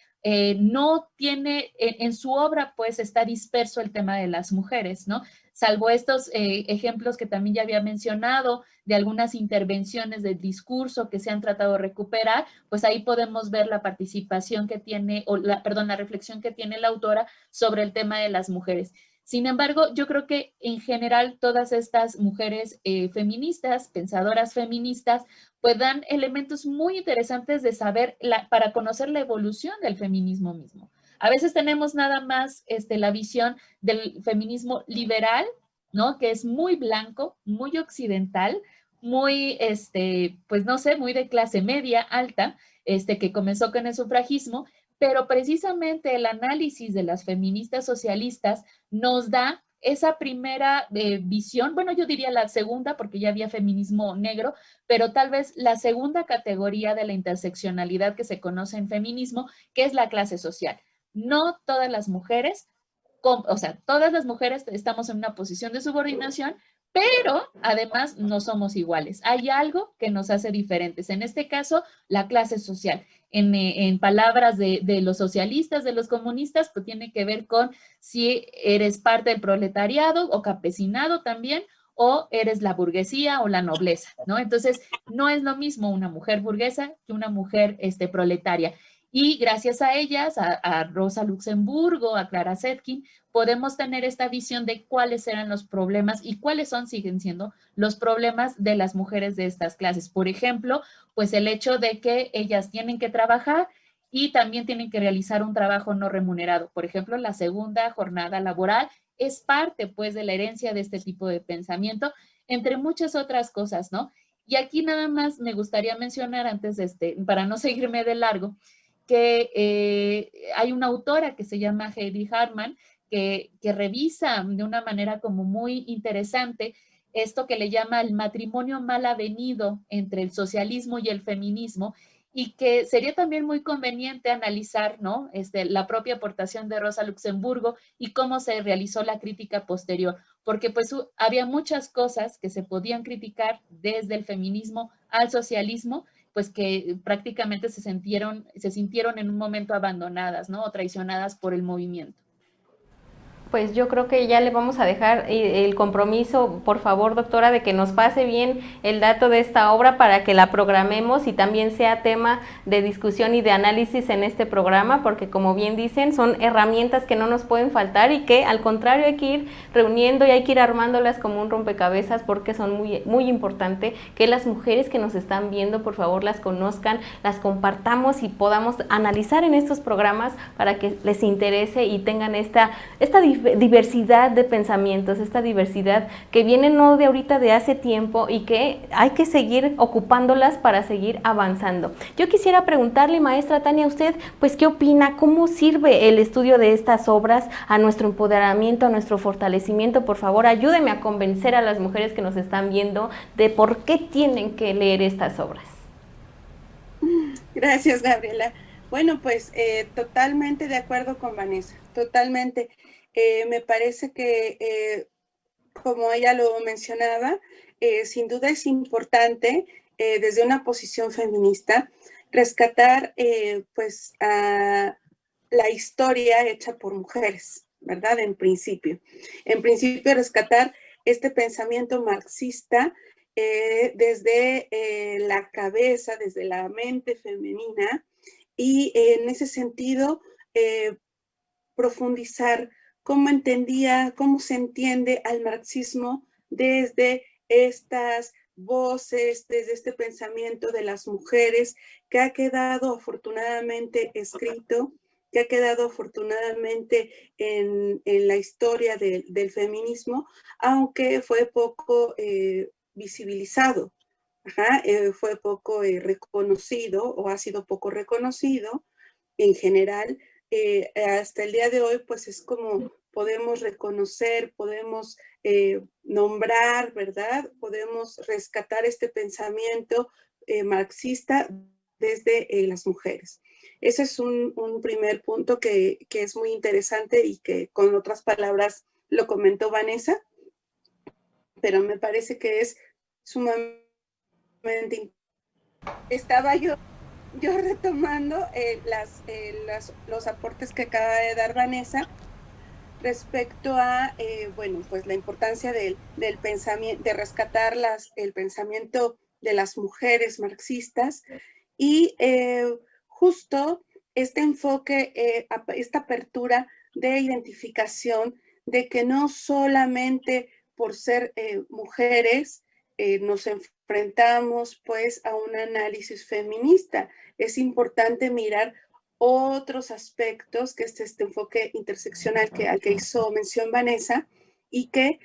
no tiene, en su obra pues está disperso el tema de las mujeres, ¿no? Salvo estos ejemplos que también ya había mencionado, de algunas intervenciones del discurso que se han tratado de recuperar, pues ahí podemos ver la participación que tiene, la reflexión que tiene la autora sobre el tema de las mujeres. Sin embargo, yo creo que en general todas estas mujeres feministas, pensadoras feministas, pues dan elementos muy interesantes de saber para conocer la evolución del feminismo mismo. A veces tenemos nada más la visión del feminismo liberal, ¿no? Que es muy blanco, muy occidental, muy, pues no sé, muy de clase media, alta, que comenzó con el sufragismo, pero precisamente el análisis de las feministas socialistas nos da esa primera visión, bueno, yo diría la segunda, porque ya había feminismo negro, pero tal vez la segunda categoría de la interseccionalidad que se conoce en feminismo, que es la clase social. No todas las mujeres, o sea, todas las mujeres estamos en una posición de subordinación, pero además no somos iguales. Hay algo que nos hace diferentes. En este caso, la clase social. En palabras de los socialistas, de los comunistas, pues tiene que ver con si eres parte del proletariado o campesinado también, o eres la burguesía o la nobleza, ¿no? Entonces, no es lo mismo una mujer burguesa que una mujer proletaria. Y gracias a ellas, a Rosa Luxemburgo, a Clara Zetkin, podemos tener esta visión de cuáles eran los problemas y cuáles siguen siendo los problemas de las mujeres de estas clases. Por ejemplo, pues el hecho de que ellas tienen que trabajar y también tienen que realizar un trabajo no remunerado. Por ejemplo, la segunda jornada laboral es parte, pues, de la herencia de este tipo de pensamiento, entre muchas otras cosas, ¿no? Y aquí nada más me gustaría mencionar antes, para no seguirme de largo, que hay una autora que se llama Heidi Hartman, que revisa de una manera como muy interesante esto que le llama el matrimonio mal avenido entre el socialismo y el feminismo, y que sería también muy conveniente analizar, ¿no? La propia aportación de Rosa Luxemburgo y cómo se realizó la crítica posterior, porque pues había muchas cosas que se podían criticar desde el feminismo al socialismo, pues que prácticamente se sintieron en un momento abandonadas, ¿no? O traicionadas por el movimiento. Pues yo creo que ya le vamos a dejar el compromiso, por favor, doctora, de que nos pase bien el dato de esta obra para que la programemos y también sea tema de discusión y de análisis en este programa, porque como bien dicen, son herramientas que no nos pueden faltar y que al contrario hay que ir reuniendo y hay que ir armándolas como un rompecabezas, porque son muy importante que las mujeres que nos están viendo, por favor, las conozcan, las compartamos y podamos analizar en estos programas para que les interese y tengan esta diversidad de pensamientos, esta diversidad que viene no de ahorita, de hace tiempo, y que hay que seguir ocupándolas para seguir avanzando. Yo quisiera preguntarle, maestra Tania, a usted, pues, ¿qué opina? ¿Cómo sirve el estudio de estas obras a nuestro empoderamiento, a nuestro fortalecimiento? Por favor, ayúdeme a convencer a las mujeres que nos están viendo de por qué tienen que leer estas obras. Gracias, Gabriela. Bueno, pues totalmente de acuerdo con Vanessa, totalmente. Me parece que, como ella lo mencionaba, sin duda es importante desde una posición feminista rescatar pues a la historia hecha por mujeres, ¿verdad? En principio rescatar este pensamiento marxista desde la cabeza, desde la mente femenina, y en ese sentido profundizar cómo se entiende al marxismo desde estas voces, desde este pensamiento de las mujeres que ha quedado afortunadamente escrito, que ha quedado afortunadamente en la historia del feminismo, aunque fue poco visibilizado, fue poco reconocido, o ha sido poco reconocido en general. Hasta el día de hoy, pues es como podemos reconocer, podemos nombrar, ¿verdad? Podemos rescatar este pensamiento marxista desde las mujeres. Ese es un primer punto que es muy interesante y que con otras palabras lo comentó Vanessa, pero me parece que es sumamente importante. Estaba yo retomando los aportes que acaba de dar Vanessa respecto a, bueno, pues la importancia del pensamiento, de rescatar el pensamiento de las mujeres marxistas y justo este enfoque, esta apertura de identificación de que no solamente por ser mujeres nos enfrentamos pues a un análisis feminista. Es importante mirar otros aspectos, que es este enfoque interseccional al que hizo mención Vanessa, y que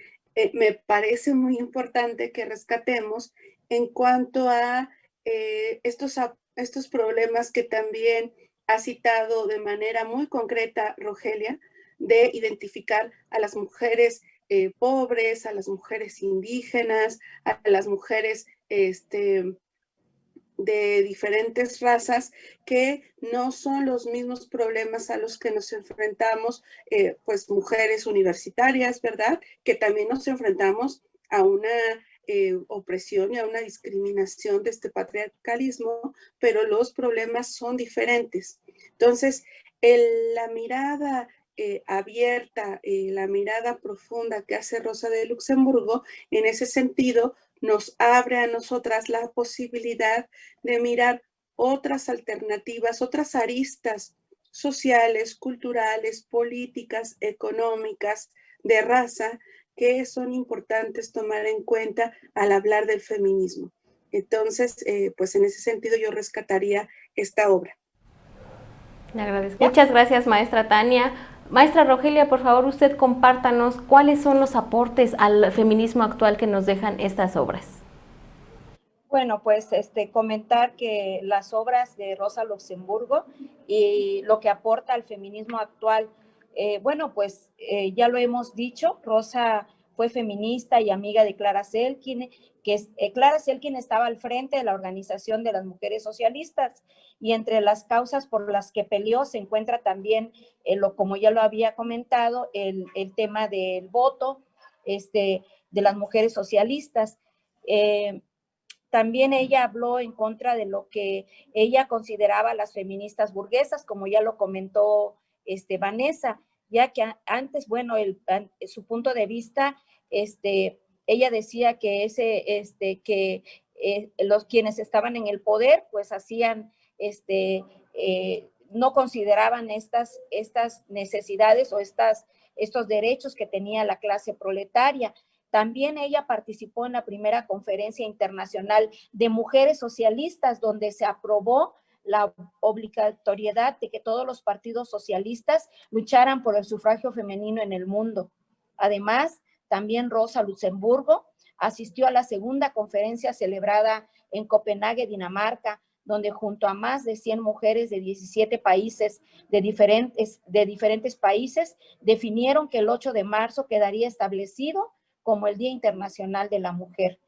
me parece muy importante que rescatemos en cuanto a estos problemas que también ha citado de manera muy concreta Rogelia, de identificar a las mujeres pobres, a las mujeres indígenas, a las mujeres de diferentes razas, que no son los mismos problemas a los que nos enfrentamos, pues mujeres universitarias, ¿verdad? Que también nos enfrentamos a una opresión y a una discriminación de este patriarcalismo, pero los problemas son diferentes. Entonces, la mirada abierta, la mirada profunda que hace Rosa de Luxemburgo, en ese sentido, nos abre a nosotras la posibilidad de mirar otras alternativas, otras aristas sociales, culturales, políticas, económicas, de raza, que son importantes tomar en cuenta al hablar del feminismo. Entonces, pues en ese sentido yo rescataría esta obra. Le agradezco. Muchas gracias, maestra Tania. Maestra Rogelia, por favor, usted compártanos cuáles son los aportes al feminismo actual que nos dejan estas obras. Bueno, pues comentar que las obras de Rosa Luxemburgo y lo que aporta al feminismo actual, bueno, pues ya lo hemos dicho, Rosa fue feminista y amiga de Clara Zetkin, Clara Zetkin estaba al frente de la Organización de las Mujeres Socialistas, y entre las causas por las que peleó se encuentra también, como ya lo había comentado, el tema del voto, de las mujeres socialistas. También ella habló en contra de lo que ella consideraba las feministas burguesas, como ya lo comentó Vanessa, ya que antes, bueno, su punto de vista, ella decía que los quienes estaban en el poder, pues hacían, no consideraban estas necesidades o estos derechos que tenía la clase proletaria. También ella participó en la primera conferencia internacional de mujeres socialistas, donde se aprobó la obligatoriedad de que todos los partidos socialistas lucharan por el sufragio femenino en el mundo. Además, también Rosa Luxemburgo asistió a la segunda conferencia celebrada en Copenhague, Dinamarca, donde junto a más de 100 mujeres de 17 países, de diferentes países, definieron que el 8 de marzo quedaría establecido como el Día Internacional de la Mujer.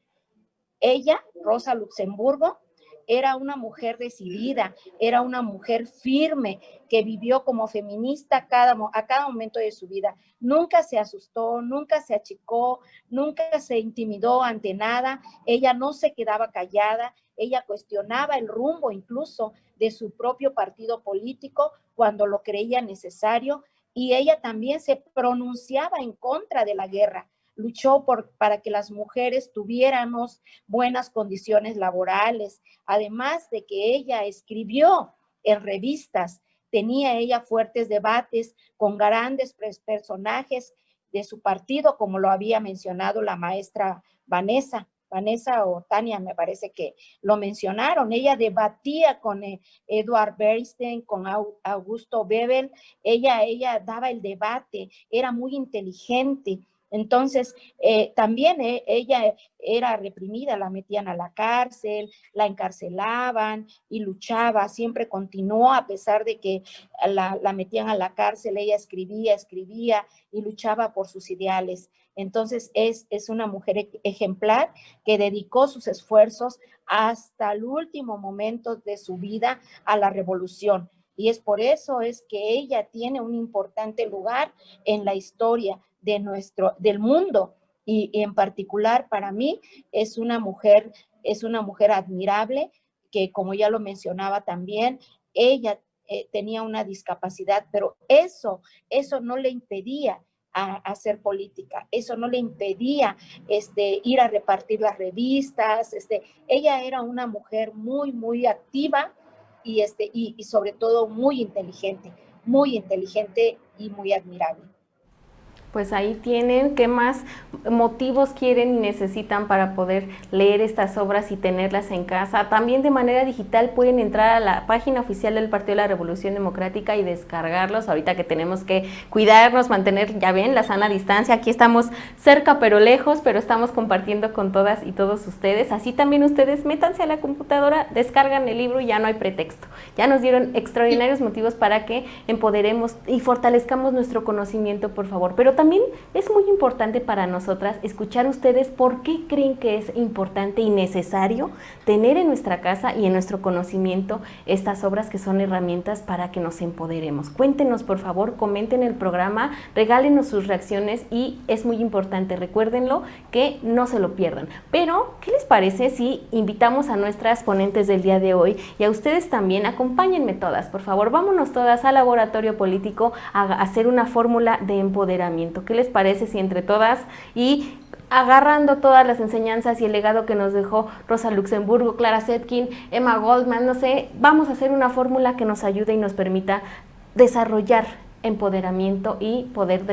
Ella, Rosa Luxemburgo, era una mujer decidida, era una mujer firme que vivió como feminista a cada momento de su vida. Nunca se asustó, nunca se achicó, nunca se intimidó ante nada. Ella no se quedaba callada, ella cuestionaba el rumbo incluso de su propio partido político cuando lo creía necesario, y ella también se pronunciaba en contra de la guerra. Luchó para que las mujeres tuviéramos buenas condiciones laborales, además de que ella escribió en revistas, tenía ella fuertes debates con grandes personajes de su partido, como lo había mencionado la maestra Vanessa o Tania, me parece que lo mencionaron. Ella debatía con Edward Bernstein, con Augusto Bebel, ella daba el debate, era muy inteligente. Entonces, también ella era reprimida, la metían a la cárcel, la encarcelaban y luchaba, siempre continuó a pesar de que la metían a la cárcel, ella escribía y luchaba por sus ideales. Entonces, es una mujer ejemplar que dedicó sus esfuerzos hasta el último momento de su vida a la revolución. Y es por eso es que ella tiene un importante lugar en la historia del mundo, y en particular para mí es una mujer admirable que, como ya lo mencionaba también, ella tenía una discapacidad, pero eso no le impedía a hacer política, eso no le impedía ir a repartir las revistas. Ella era una mujer muy, muy activa y sobre todo muy inteligente y muy admirable. Pues ahí tienen, ¿qué más motivos quieren y necesitan para poder leer estas obras y tenerlas en casa? También de manera digital pueden entrar a la página oficial del Partido de la Revolución Democrática y descargarlos, ahorita que tenemos que cuidarnos, mantener, ya ven, la sana distancia. Aquí estamos cerca pero lejos, pero estamos compartiendo con todas y todos ustedes. Así también ustedes métanse a la computadora, descargan el libro y ya no hay pretexto. Ya nos dieron extraordinarios motivos para que empoderemos y fortalezcamos nuestro conocimiento, por favor. Pero también es muy importante para nosotras escuchar ustedes por qué creen que es importante y necesario tener en nuestra casa y en nuestro conocimiento estas obras que son herramientas para que nos empoderemos. Cuéntenos, por favor, comenten el programa, regálenos sus reacciones y es muy importante, recuérdenlo, que no se lo pierdan. Pero, ¿qué les parece si invitamos a nuestras ponentes del día de hoy y a ustedes también? Acompáñenme todas, por favor, vámonos todas al Laboratorio Político a hacer una fórmula de empoderamiento. ¿Qué les parece si entre todas y agarrando todas las enseñanzas y el legado que nos dejó Rosa Luxemburgo, Clara Zetkin, Emma Goldman, no sé, vamos a hacer una fórmula que nos ayude y nos permita desarrollar empoderamiento y poder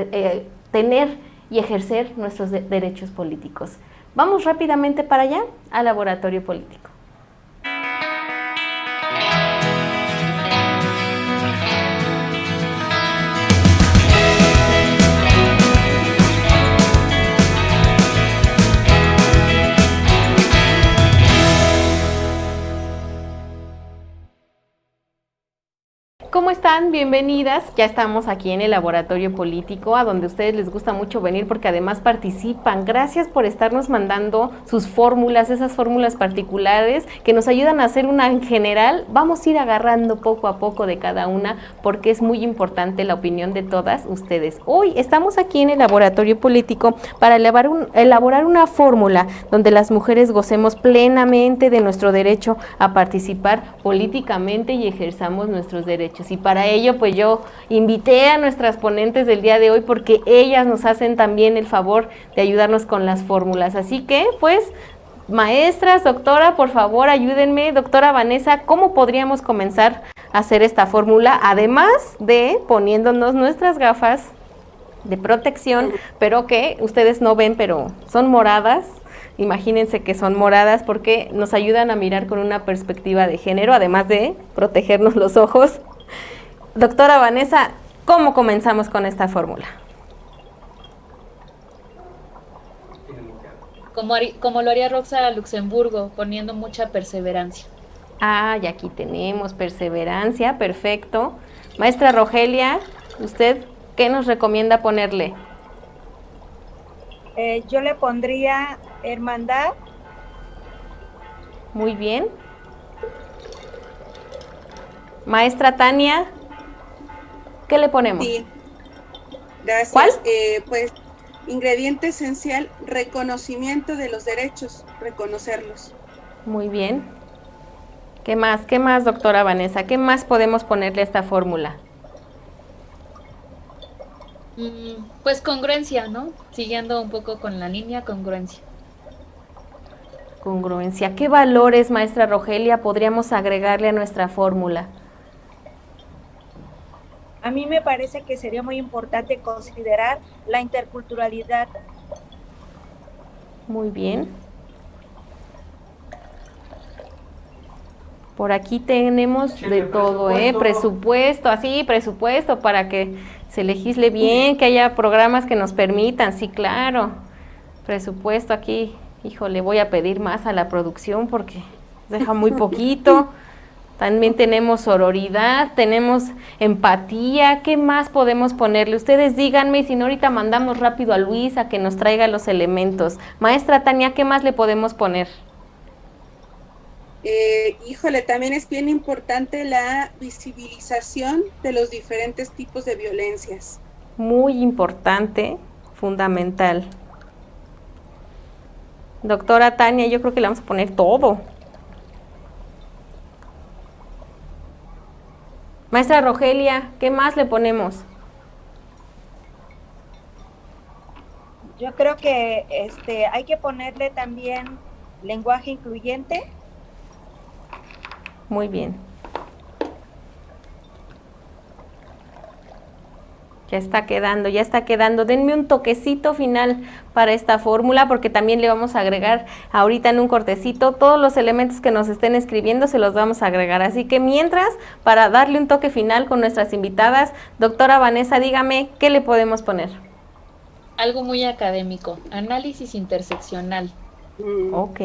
tener y ejercer nuestros derechos políticos? Vamos rápidamente para allá, al Laboratorio Político. ¿cómo están? Bienvenidas. Ya estamos aquí en el Laboratorio Político, a donde a ustedes les gusta mucho venir porque además participan. Gracias por estarnos mandando sus fórmulas, esas fórmulas particulares que nos ayudan a hacer una en general. Vamos a ir agarrando poco a poco de cada una porque es muy importante la opinión de todas ustedes. Hoy estamos aquí en el Laboratorio Político para elaborar una fórmula donde las mujeres gocemos plenamente de nuestro derecho a participar políticamente y ejerzamos nuestros derechos. Y para ello, pues yo invité a nuestras ponentes del día de hoy porque ellas nos hacen también el favor de ayudarnos con las fórmulas. Así que, pues, maestras, doctora, por favor, ayúdenme. Doctora Vanessa, ¿cómo podríamos comenzar a hacer esta fórmula? Además de poniéndonos nuestras gafas de protección, pero que ustedes no ven, pero son moradas. Imagínense que son moradas porque nos ayudan a mirar con una perspectiva de género, además de protegernos los ojos. Doctora Vanessa, ¿cómo comenzamos con esta fórmula? Como lo haría Rosa Luxemburgo, poniendo mucha perseverancia. Ah, y aquí tenemos perseverancia, perfecto. Maestra Rogelia, ¿usted qué nos recomienda ponerle? Yo le pondría hermandad. Muy bien. Maestra Tania, ¿qué le ponemos? Sí, gracias. ¿Cuál? Pues ingrediente esencial, reconocimiento de los derechos, reconocerlos. Muy bien. ¿Qué más, doctora Vanessa? ¿Qué más podemos ponerle a esta fórmula? Pues congruencia, ¿no? Siguiendo un poco con la línea, congruencia. Congruencia. ¿Qué valores, maestra Rogelia, podríamos agregarle a nuestra fórmula? A mí me parece que sería muy importante considerar la interculturalidad. Muy bien. Por aquí tenemos de todo, presupuesto, así, presupuesto para que se legisle bien, que haya programas que nos permitan, sí, claro. Presupuesto aquí, híjole, voy a pedir más a la producción porque deja muy poquito. También tenemos sororidad, tenemos empatía. ¿Qué más podemos ponerle? Ustedes díganme, y si no ahorita mandamos rápido a Luis a que nos traiga los elementos. Maestra Tania, ¿qué más le podemos poner? Híjole, también es bien importante la visibilización de los diferentes tipos de violencias. Muy importante, fundamental. Doctora Tania, yo creo que le vamos a poner todo. Maestra Rogelia, ¿qué más le ponemos? Yo creo que hay que ponerle también lenguaje incluyente. Muy bien. Ya está quedando. Denme un toquecito final para esta fórmula porque también le vamos a agregar ahorita en un cortecito todos los elementos que nos estén escribiendo, se los vamos a agregar. Así que mientras, para darle un toque final con nuestras invitadas, doctora Vanessa, dígame, ¿qué le podemos poner? Algo muy académico, análisis interseccional. Ok.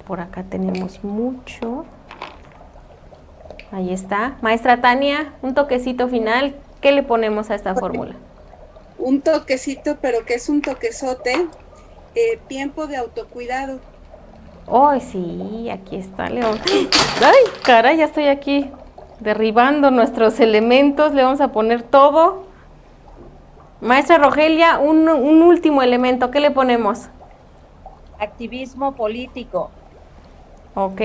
Por acá tenemos mucho. Ahí está. Maestra Tania, un toquecito final. ¿Qué le ponemos a esta fórmula? Un toquecito, pero que es un toquezote. Tiempo de autocuidado. ¡Ay, sí! Aquí está, León. ¡Ay, caray! Ya estoy aquí derribando nuestros elementos. Le vamos a poner todo. Maestra Rogelia, un último elemento. ¿Qué le ponemos? Activismo político. Ok.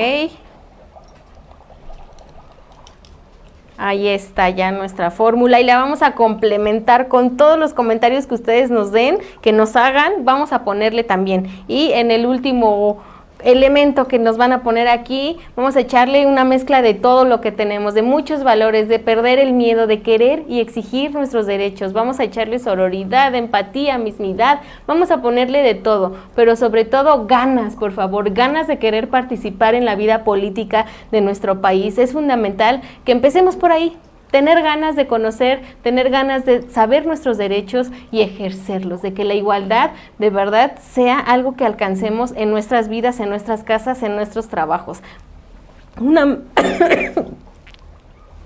Ahí está ya nuestra fórmula y la vamos a complementar con todos los comentarios que ustedes nos den, que nos hagan, vamos a ponerle también. Y en el último elemento que nos van a poner aquí, vamos a echarle una mezcla de todo lo que tenemos, de muchos valores, de perder el miedo, de querer y exigir nuestros derechos. Vamos a echarle sororidad, empatía, mismidad, vamos a ponerle de todo, pero sobre todo ganas, por favor, ganas de querer participar en la vida política de nuestro país. Es fundamental que empecemos por ahí. Tener ganas de conocer, tener ganas de saber nuestros derechos y ejercerlos, de que la igualdad de verdad sea algo que alcancemos en nuestras vidas, en nuestras casas, en nuestros trabajos.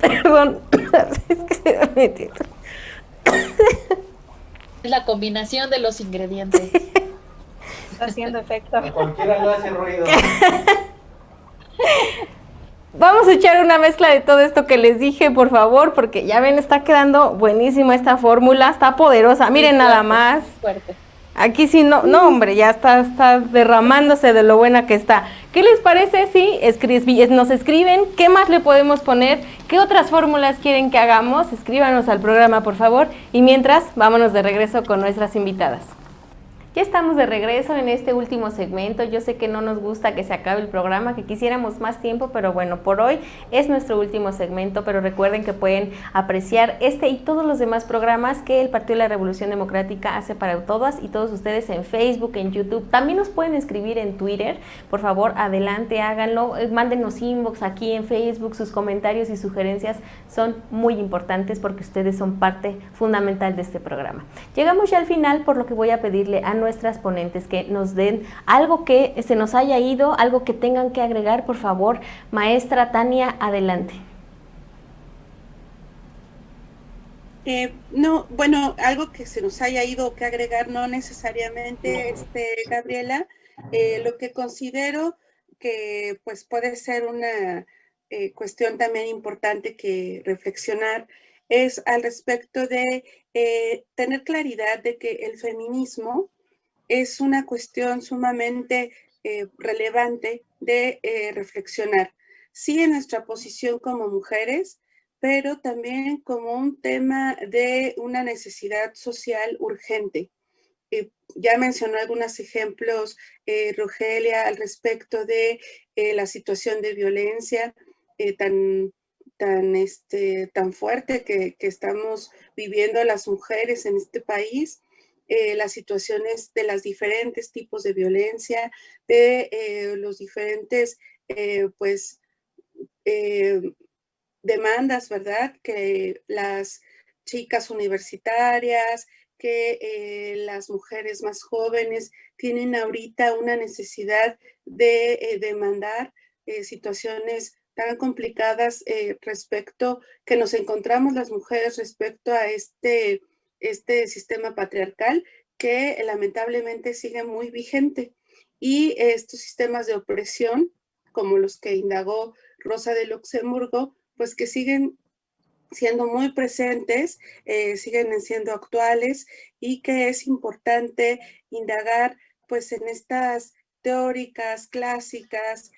Perdón, es que se me metió. Es la combinación de los ingredientes. Está haciendo efecto. A cualquiera le hace ruido. Vamos a echar una mezcla de todo esto que les dije, por favor, porque ya ven, está quedando buenísima esta fórmula, está poderosa. Miren nada más. Fuerte. Aquí sí, no, hombre, ya está derramándose de lo buena que está. ¿Qué les parece si nos escriben? ¿Qué más le podemos poner? ¿Qué otras fórmulas quieren que hagamos? Escríbanos al programa, por favor. Y mientras, vámonos de regreso con nuestras invitadas. Ya estamos de regreso en este último segmento. Yo sé que no nos gusta que se acabe el programa, que quisiéramos más tiempo, pero bueno, por hoy es nuestro último segmento, pero recuerden que pueden apreciar este y todos los demás programas que el Partido de la Revolución Democrática hace para todas y todos ustedes en Facebook, en YouTube. También nos pueden escribir en Twitter. Por favor, adelante, háganlo. Mándenos inbox aquí en Facebook. Sus comentarios y sugerencias son muy importantes porque ustedes son parte fundamental de este programa. Llegamos ya al final, por lo que voy a pedirle a nuestras ponentes que nos den algo que se nos haya ido, algo que tengan que agregar, por favor. Maestra Tania, adelante. No, bueno, algo que se nos haya ido que agregar, no necesariamente, Gabriela. Lo que considero que pues puede ser una cuestión también importante que reflexionar es al respecto de tener claridad de que el feminismo es una cuestión sumamente relevante de reflexionar, sí en nuestra posición como mujeres, pero también como un tema de una necesidad social urgente. Ya mencionó algunos ejemplos, Rogelia, al respecto de la situación de violencia tan fuerte que estamos viviendo las mujeres en este país. Las situaciones de los diferentes tipos de violencia, de los diferentes, demandas, ¿verdad? Que las chicas universitarias, que las mujeres más jóvenes tienen ahorita una necesidad de demandar situaciones tan complicadas respecto que nos encontramos las mujeres respecto a este sistema patriarcal que lamentablemente sigue muy vigente. Y estos sistemas de opresión, como los que indagó Rosa de Luxemburgo, pues que siguen siendo muy presentes, siguen siendo actuales y que es importante indagar pues en estas teóricas clásicas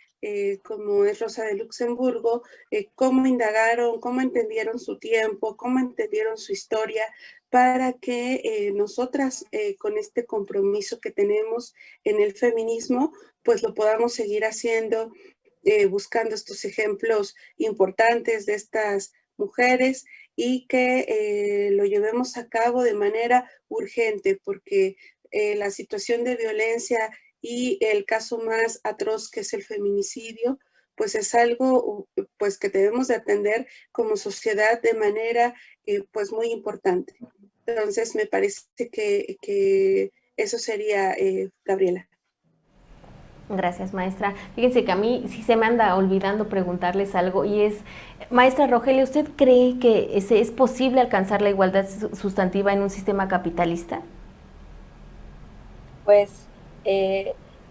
como es Rosa de Luxemburgo, cómo indagaron, cómo entendieron su tiempo, cómo entendieron su historia, para que nosotras con este compromiso que tenemos en el feminismo, pues lo podamos seguir haciendo, buscando estos ejemplos importantes de estas mujeres y que lo llevemos a cabo de manera urgente, porque la situación de violencia y el caso más atroz que es el feminicidio, pues es algo pues que debemos de atender como sociedad de manera pues muy importante. Entonces me parece que eso sería, Gabriela. Gracias, maestra. Fíjense que a mí sí se me anda olvidando preguntarles algo y es, maestra Rogelia, ¿usted cree que es posible alcanzar la igualdad sustantiva en un sistema capitalista? Pues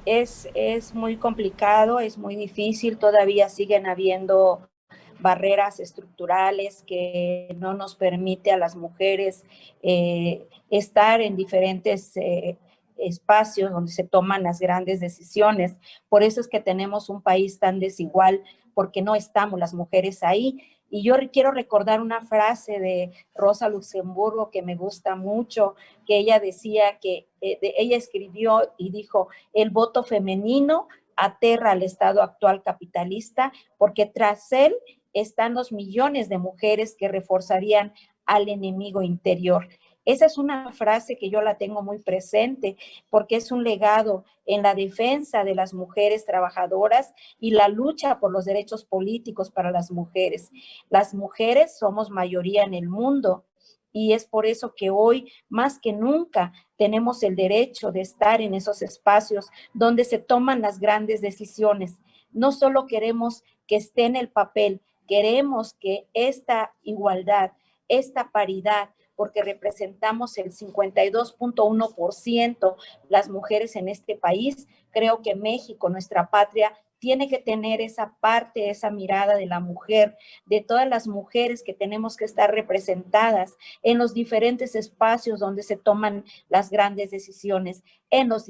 es muy complicado, es muy difícil, todavía siguen habiendo barreras estructurales que no nos permite a las mujeres estar en diferentes espacios donde se toman las grandes decisiones. Por eso es que tenemos un país tan desigual, porque no estamos las mujeres ahí. Y yo quiero recordar una frase de Rosa Luxemburgo que me gusta mucho, que ella decía que ella escribió y dijo: el voto femenino aterra al Estado actual capitalista porque tras él están los millones de mujeres que reforzarían al enemigo interior. Esa es una frase que yo la tengo muy presente porque es un legado en la defensa de las mujeres trabajadoras y la lucha por los derechos políticos para las mujeres. Las mujeres somos mayoría en el mundo y es por eso que hoy, más que nunca, tenemos el derecho de estar en esos espacios donde se toman las grandes decisiones. No solo queremos que esté en el papel, queremos que esta igualdad, esta paridad, porque representamos el 52.1% las mujeres en este país, creo que México, nuestra patria, tiene que tener esa parte, esa mirada de la mujer, de todas las mujeres que tenemos que estar representadas en los diferentes espacios donde se toman las grandes decisiones, en los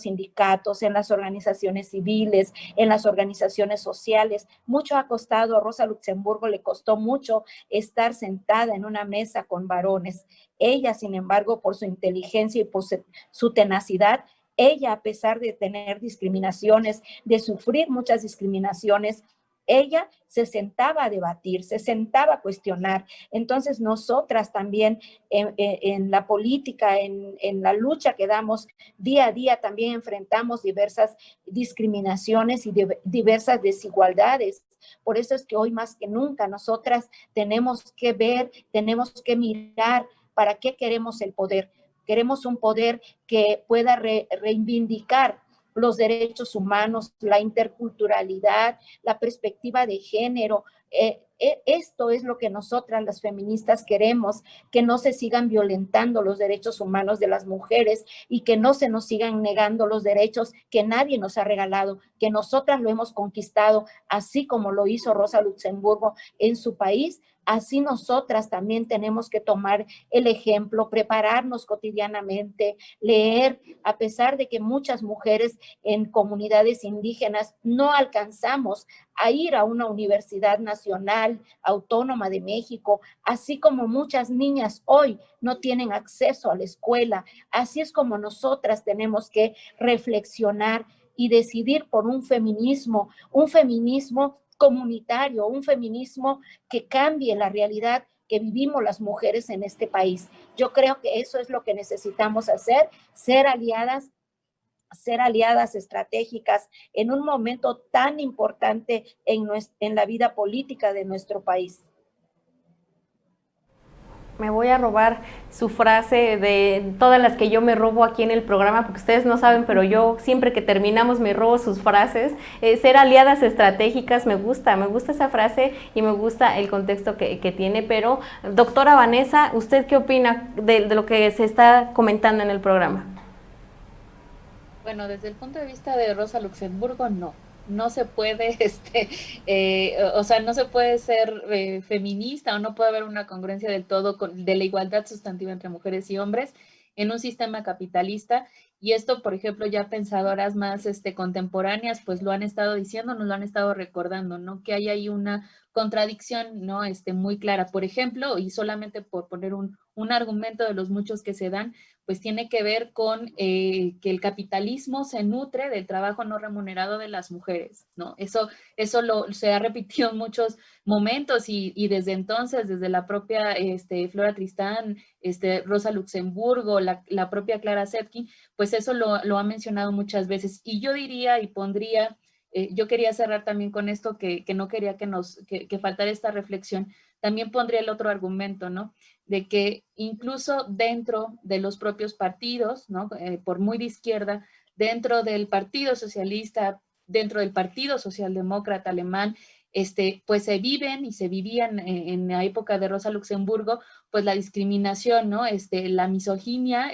sindicatos, en las organizaciones civiles, en las organizaciones sociales. Mucho ha costado, a Rosa Luxemburgo le costó mucho estar sentada en una mesa con varones. Ella, sin embargo, por su inteligencia y por su tenacidad, ella, a pesar de tener discriminaciones, de sufrir muchas discriminaciones, ella se sentaba a debatir, se sentaba a cuestionar. Entonces, nosotras también en la política, en la lucha que damos día a día, también enfrentamos diversas discriminaciones y diversas desigualdades. Por eso es que hoy más que nunca nosotras tenemos que ver, tenemos que mirar para qué queremos el poder. Queremos un poder que pueda reivindicar los derechos humanos, la interculturalidad, la perspectiva de género. Esto es lo que nosotras las feministas queremos, que no se sigan violentando los derechos humanos de las mujeres y que no se nos sigan negando los derechos que nadie nos ha regalado, que nosotras lo hemos conquistado, así como lo hizo Rosa Luxemburgo en su país. Así nosotras también tenemos que tomar el ejemplo, prepararnos cotidianamente, leer, a pesar de que muchas mujeres en comunidades indígenas no alcanzamos a ir a una universidad nacional, autónoma de México, así como muchas niñas hoy no tienen acceso a la escuela. Así es como nosotras tenemos que reflexionar y decidir por un feminismo comunitario, un feminismo que cambie la realidad que vivimos las mujeres en este país. Yo creo que eso es lo que necesitamos hacer, ser aliadas estratégicas en un momento tan importante en la vida política de nuestro país. Me voy a robar su frase de todas las que yo me robo aquí en el programa, porque ustedes no saben, pero yo siempre que terminamos me robo sus frases. Ser aliadas estratégicas, me gusta esa frase y me gusta el contexto que tiene. Pero, doctora Vanessa, ¿usted qué opina de lo que se está comentando en el programa? Bueno, desde el punto de vista de Rosa Luxemburgo, no se puede, no se puede ser feminista o no puede haber una congruencia del todo de la igualdad sustantiva entre mujeres y hombres en un sistema capitalista. Y esto, por ejemplo, ya pensadoras más contemporáneas, pues lo han estado diciendo, nos lo han estado recordando, ¿no? Que hay ahí una contradicción, ¿no? Muy clara. Por ejemplo, y solamente por poner un argumento de los muchos que se dan, pues tiene que ver con que el capitalismo se nutre del trabajo no remunerado de las mujeres, ¿no? Eso se ha repetido en muchos momentos y desde entonces, desde la propia Flora Tristán, Rosa Luxemburgo, la propia Clara Zetkin, pues eso lo ha mencionado muchas veces. Y yo diría y pondría, yo quería cerrar también con esto, que no quería que faltara esta reflexión, también pondría el otro argumento, ¿no? De que incluso dentro de los propios partidos, ¿no? Por muy de izquierda, dentro del Partido Socialista, dentro del Partido Socialdemócrata Alemán, pues se viven y se vivían en la época de Rosa Luxemburgo, pues la discriminación, ¿no? La misoginia,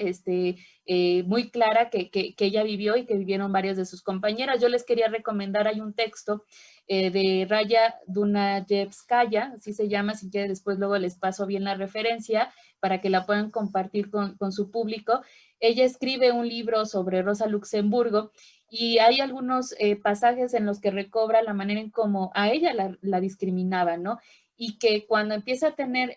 muy clara que ella vivió y que vivieron varias de sus compañeras. Yo les quería recomendar, hay un texto de Raya Dunayevskaya, así se llama, si quieren después luego les paso bien la referencia para que la puedan compartir con su público. Ella escribe un libro sobre Rosa Luxemburgo y hay algunos pasajes en los que recobra la manera en cómo a ella la discriminaban, ¿no? Y que cuando empieza a tener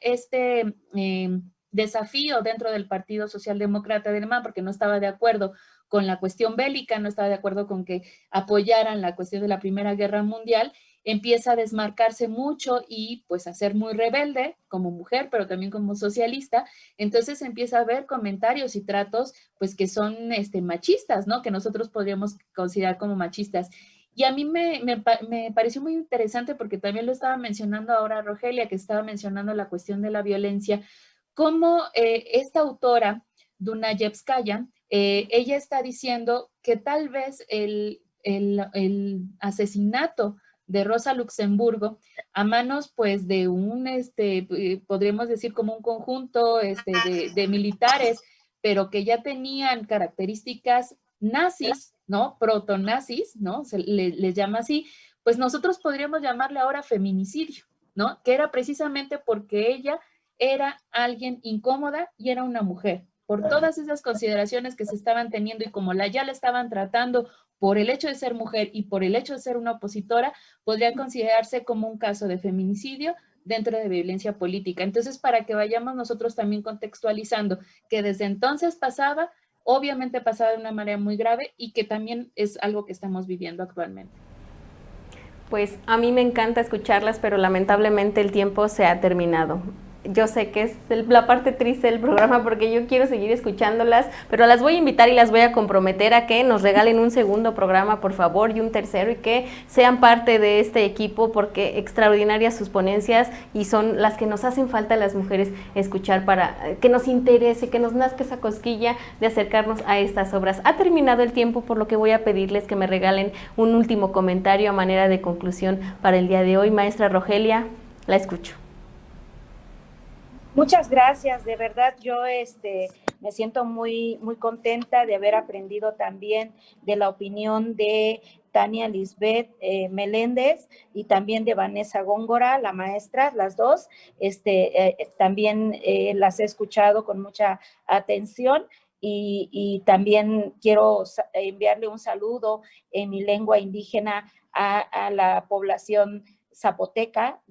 desafío dentro del Partido Socialdemócrata Alemán, porque no estaba de acuerdo con la cuestión bélica, no estaba de acuerdo con que apoyaran la cuestión de la Primera Guerra Mundial, empieza a desmarcarse mucho y pues a ser muy rebelde como mujer, pero también como socialista. Entonces empieza a ver comentarios y tratos pues que son machistas, ¿no? Que nosotros podríamos considerar como machistas. Y a mí me pareció muy interesante porque también lo estaba mencionando ahora Rogelia, que estaba mencionando la cuestión de la violencia, cómo esta autora, Dunayevskaya, ella está diciendo que tal vez el asesinato de Rosa Luxemburgo a manos pues de un, podríamos decir como un conjunto de militares, pero que ya tenían características nazis, ¿no? Protonazis, ¿no? Se les llama así, pues nosotros podríamos llamarle ahora feminicidio, ¿no? Que era precisamente porque ella era alguien incómoda y era una mujer. Por todas esas consideraciones que se estaban teniendo y como ya la estaban tratando por el hecho de ser mujer y por el hecho de ser una opositora, podría considerarse como un caso de feminicidio dentro de violencia política. Entonces, para que vayamos nosotros también contextualizando que desde entonces pasaba, obviamente pasaba de una manera muy grave y que también es algo que estamos viviendo actualmente. Pues a mí me encanta escucharlas, pero lamentablemente el tiempo se ha terminado. Yo sé que es la parte triste del programa porque yo quiero seguir escuchándolas, pero las voy a invitar y las voy a comprometer a que nos regalen un segundo programa, por favor, y un tercero, y que sean parte de este equipo, porque extraordinarias sus ponencias y son las que nos hacen falta a las mujeres escuchar para que nos interese, que nos nazca esa cosquilla de acercarnos a estas obras. Ha terminado el tiempo, por lo que voy a pedirles que me regalen un último comentario a manera de conclusión para el día de hoy. Maestra Rogelia, la escucho. Muchas gracias, de verdad yo me siento muy, muy contenta de haber aprendido también de la opinión de Tania Lisbeth Meléndez y también de Vanessa Góngora, la maestra, las dos. También las he escuchado con mucha atención y también quiero enviarle un saludo en mi lengua indígena a la población zapoteca.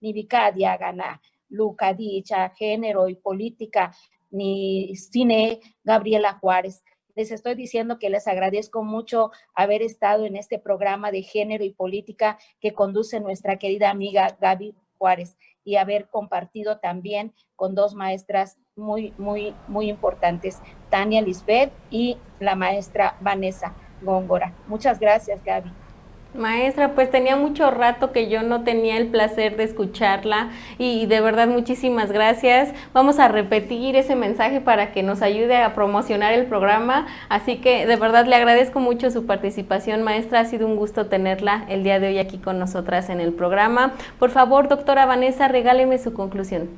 Ni Vicadia Gana, Luca Dicha, Género y Política, ni Cine Gabriela Juárez. Les estoy diciendo que les agradezco mucho haber estado en este programa de Género y Política que conduce nuestra querida amiga Gaby Juárez y haber compartido también con dos maestras muy, muy, muy importantes, Tania Lisbeth y la maestra Vanessa Góngora. Muchas gracias, Gaby. Maestra, pues tenía mucho rato que yo no tenía el placer de escucharla y de verdad muchísimas gracias. Vamos a repetir ese mensaje para que nos ayude a promocionar el programa, así que de verdad le agradezco mucho su participación, maestra. Ha sido un gusto tenerla el día de hoy aquí con nosotras en el programa. Por favor, doctora Vanessa, regáleme su conclusión.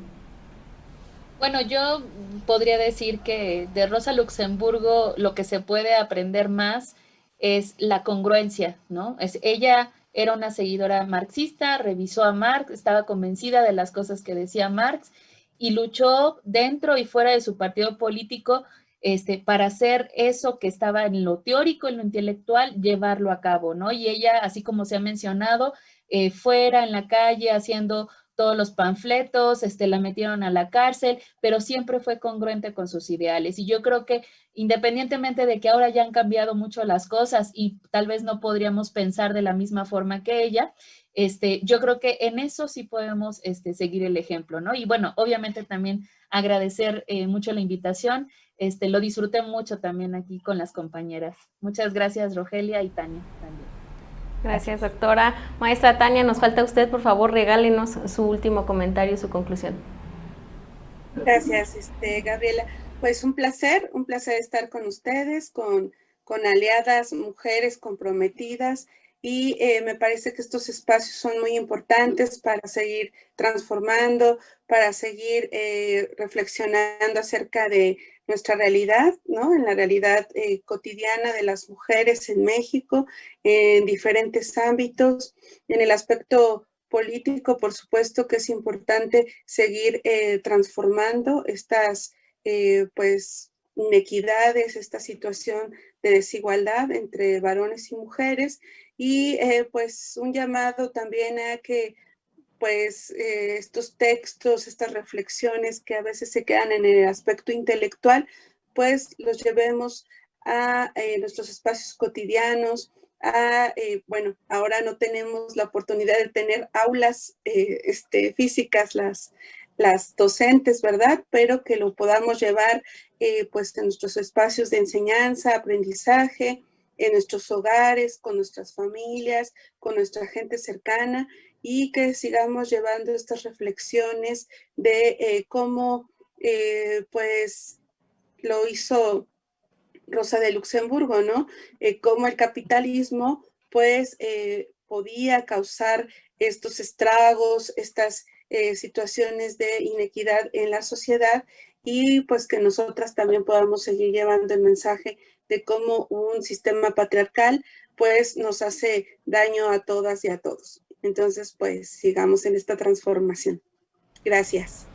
Bueno, yo podría decir que de Rosa Luxemburgo lo que se puede aprender más es la congruencia, ¿no? Ella era una seguidora marxista, revisó a Marx, estaba convencida de las cosas que decía Marx y luchó dentro y fuera de su partido político para hacer eso que estaba en lo teórico, en lo intelectual, llevarlo a cabo, ¿no? Y ella, así como se ha mencionado, fuera en la calle haciendo todos los panfletos, la metieron a la cárcel, pero siempre fue congruente con sus ideales. Y yo creo que independientemente de que ahora ya han cambiado mucho las cosas y tal vez no podríamos pensar de la misma forma que ella, yo creo que en eso sí podemos seguir el ejemplo, ¿no? Y bueno, obviamente también agradecer mucho la invitación, lo disfruté mucho también aquí con las compañeras. Muchas gracias, Rogelia y Tania también. Gracias, doctora. Maestra Tania, nos falta usted, por favor, regálenos su último comentario, su conclusión. Gracias, Gabriela. Pues un placer estar con ustedes, con aliadas, mujeres comprometidas, y me parece que estos espacios son muy importantes para seguir transformando, para seguir reflexionando acerca de nuestra realidad, ¿no? En la realidad cotidiana de las mujeres en México, en diferentes ámbitos, en el aspecto político, por supuesto que es importante seguir transformando estas pues inequidades, esta situación de desigualdad entre varones y mujeres, y pues un llamado también a que pues estos textos, estas reflexiones que a veces se quedan en el aspecto intelectual, pues los llevemos a nuestros espacios cotidianos. Bueno, ahora no tenemos la oportunidad de tener aulas físicas, las docentes, ¿verdad? Pero que lo podamos llevar pues en nuestros espacios de enseñanza, aprendizaje, en nuestros hogares, con nuestras familias, con nuestra gente cercana, y que sigamos llevando estas reflexiones de cómo pues lo hizo Rosa de Luxemburgo, ¿no? Cómo el capitalismo pues podía causar estos estragos, estas situaciones de inequidad en la sociedad, y pues que nosotras también podamos seguir llevando el mensaje de cómo un sistema patriarcal pues nos hace daño a todas y a todos. Entonces, pues sigamos en esta transformación. Gracias.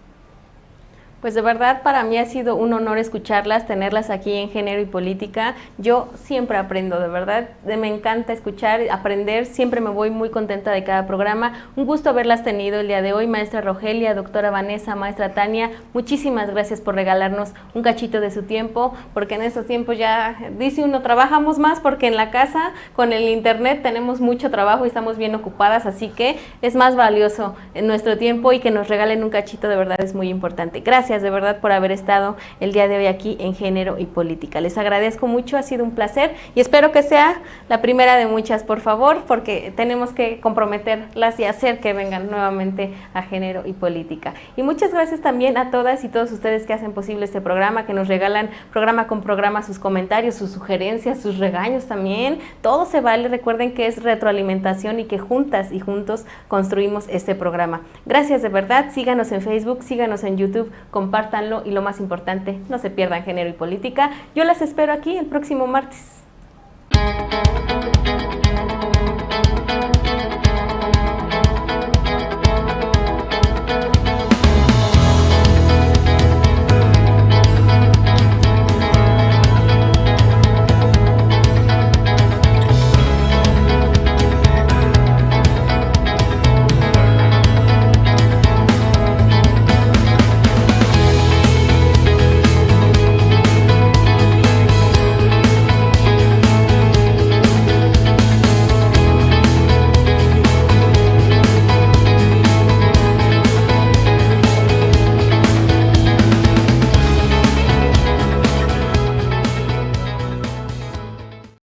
Pues de verdad para mí ha sido un honor escucharlas, tenerlas aquí en Género y Política. Yo siempre aprendo, de verdad, me encanta escuchar, aprender, siempre me voy muy contenta de cada programa. Un gusto haberlas tenido el día de hoy, maestra Rogelia, doctora Vanessa, maestra Tania. Muchísimas gracias por regalarnos un cachito de su tiempo, porque en estos tiempos ya, dice uno, trabajamos más porque en la casa con el internet tenemos mucho trabajo y estamos bien ocupadas, así que es más valioso en nuestro tiempo, y que nos regalen un cachito de verdad es muy importante. Gracias de verdad por haber estado el día de hoy aquí en Género y Política. Les agradezco mucho, ha sido un placer y espero que sea la primera de muchas, por favor, porque tenemos que comprometerlas y hacer que vengan nuevamente a Género y Política. Y muchas gracias también a todas y todos ustedes que hacen posible este programa, que nos regalan programa con programa sus comentarios, sus sugerencias, sus regaños también. Todo se vale, recuerden que es retroalimentación y que juntas y juntos construimos este programa. Gracias de verdad, síganos en Facebook, síganos en YouTube, compártanlo y lo más importante, no se pierdan Género y Política. Yo las espero aquí el próximo martes.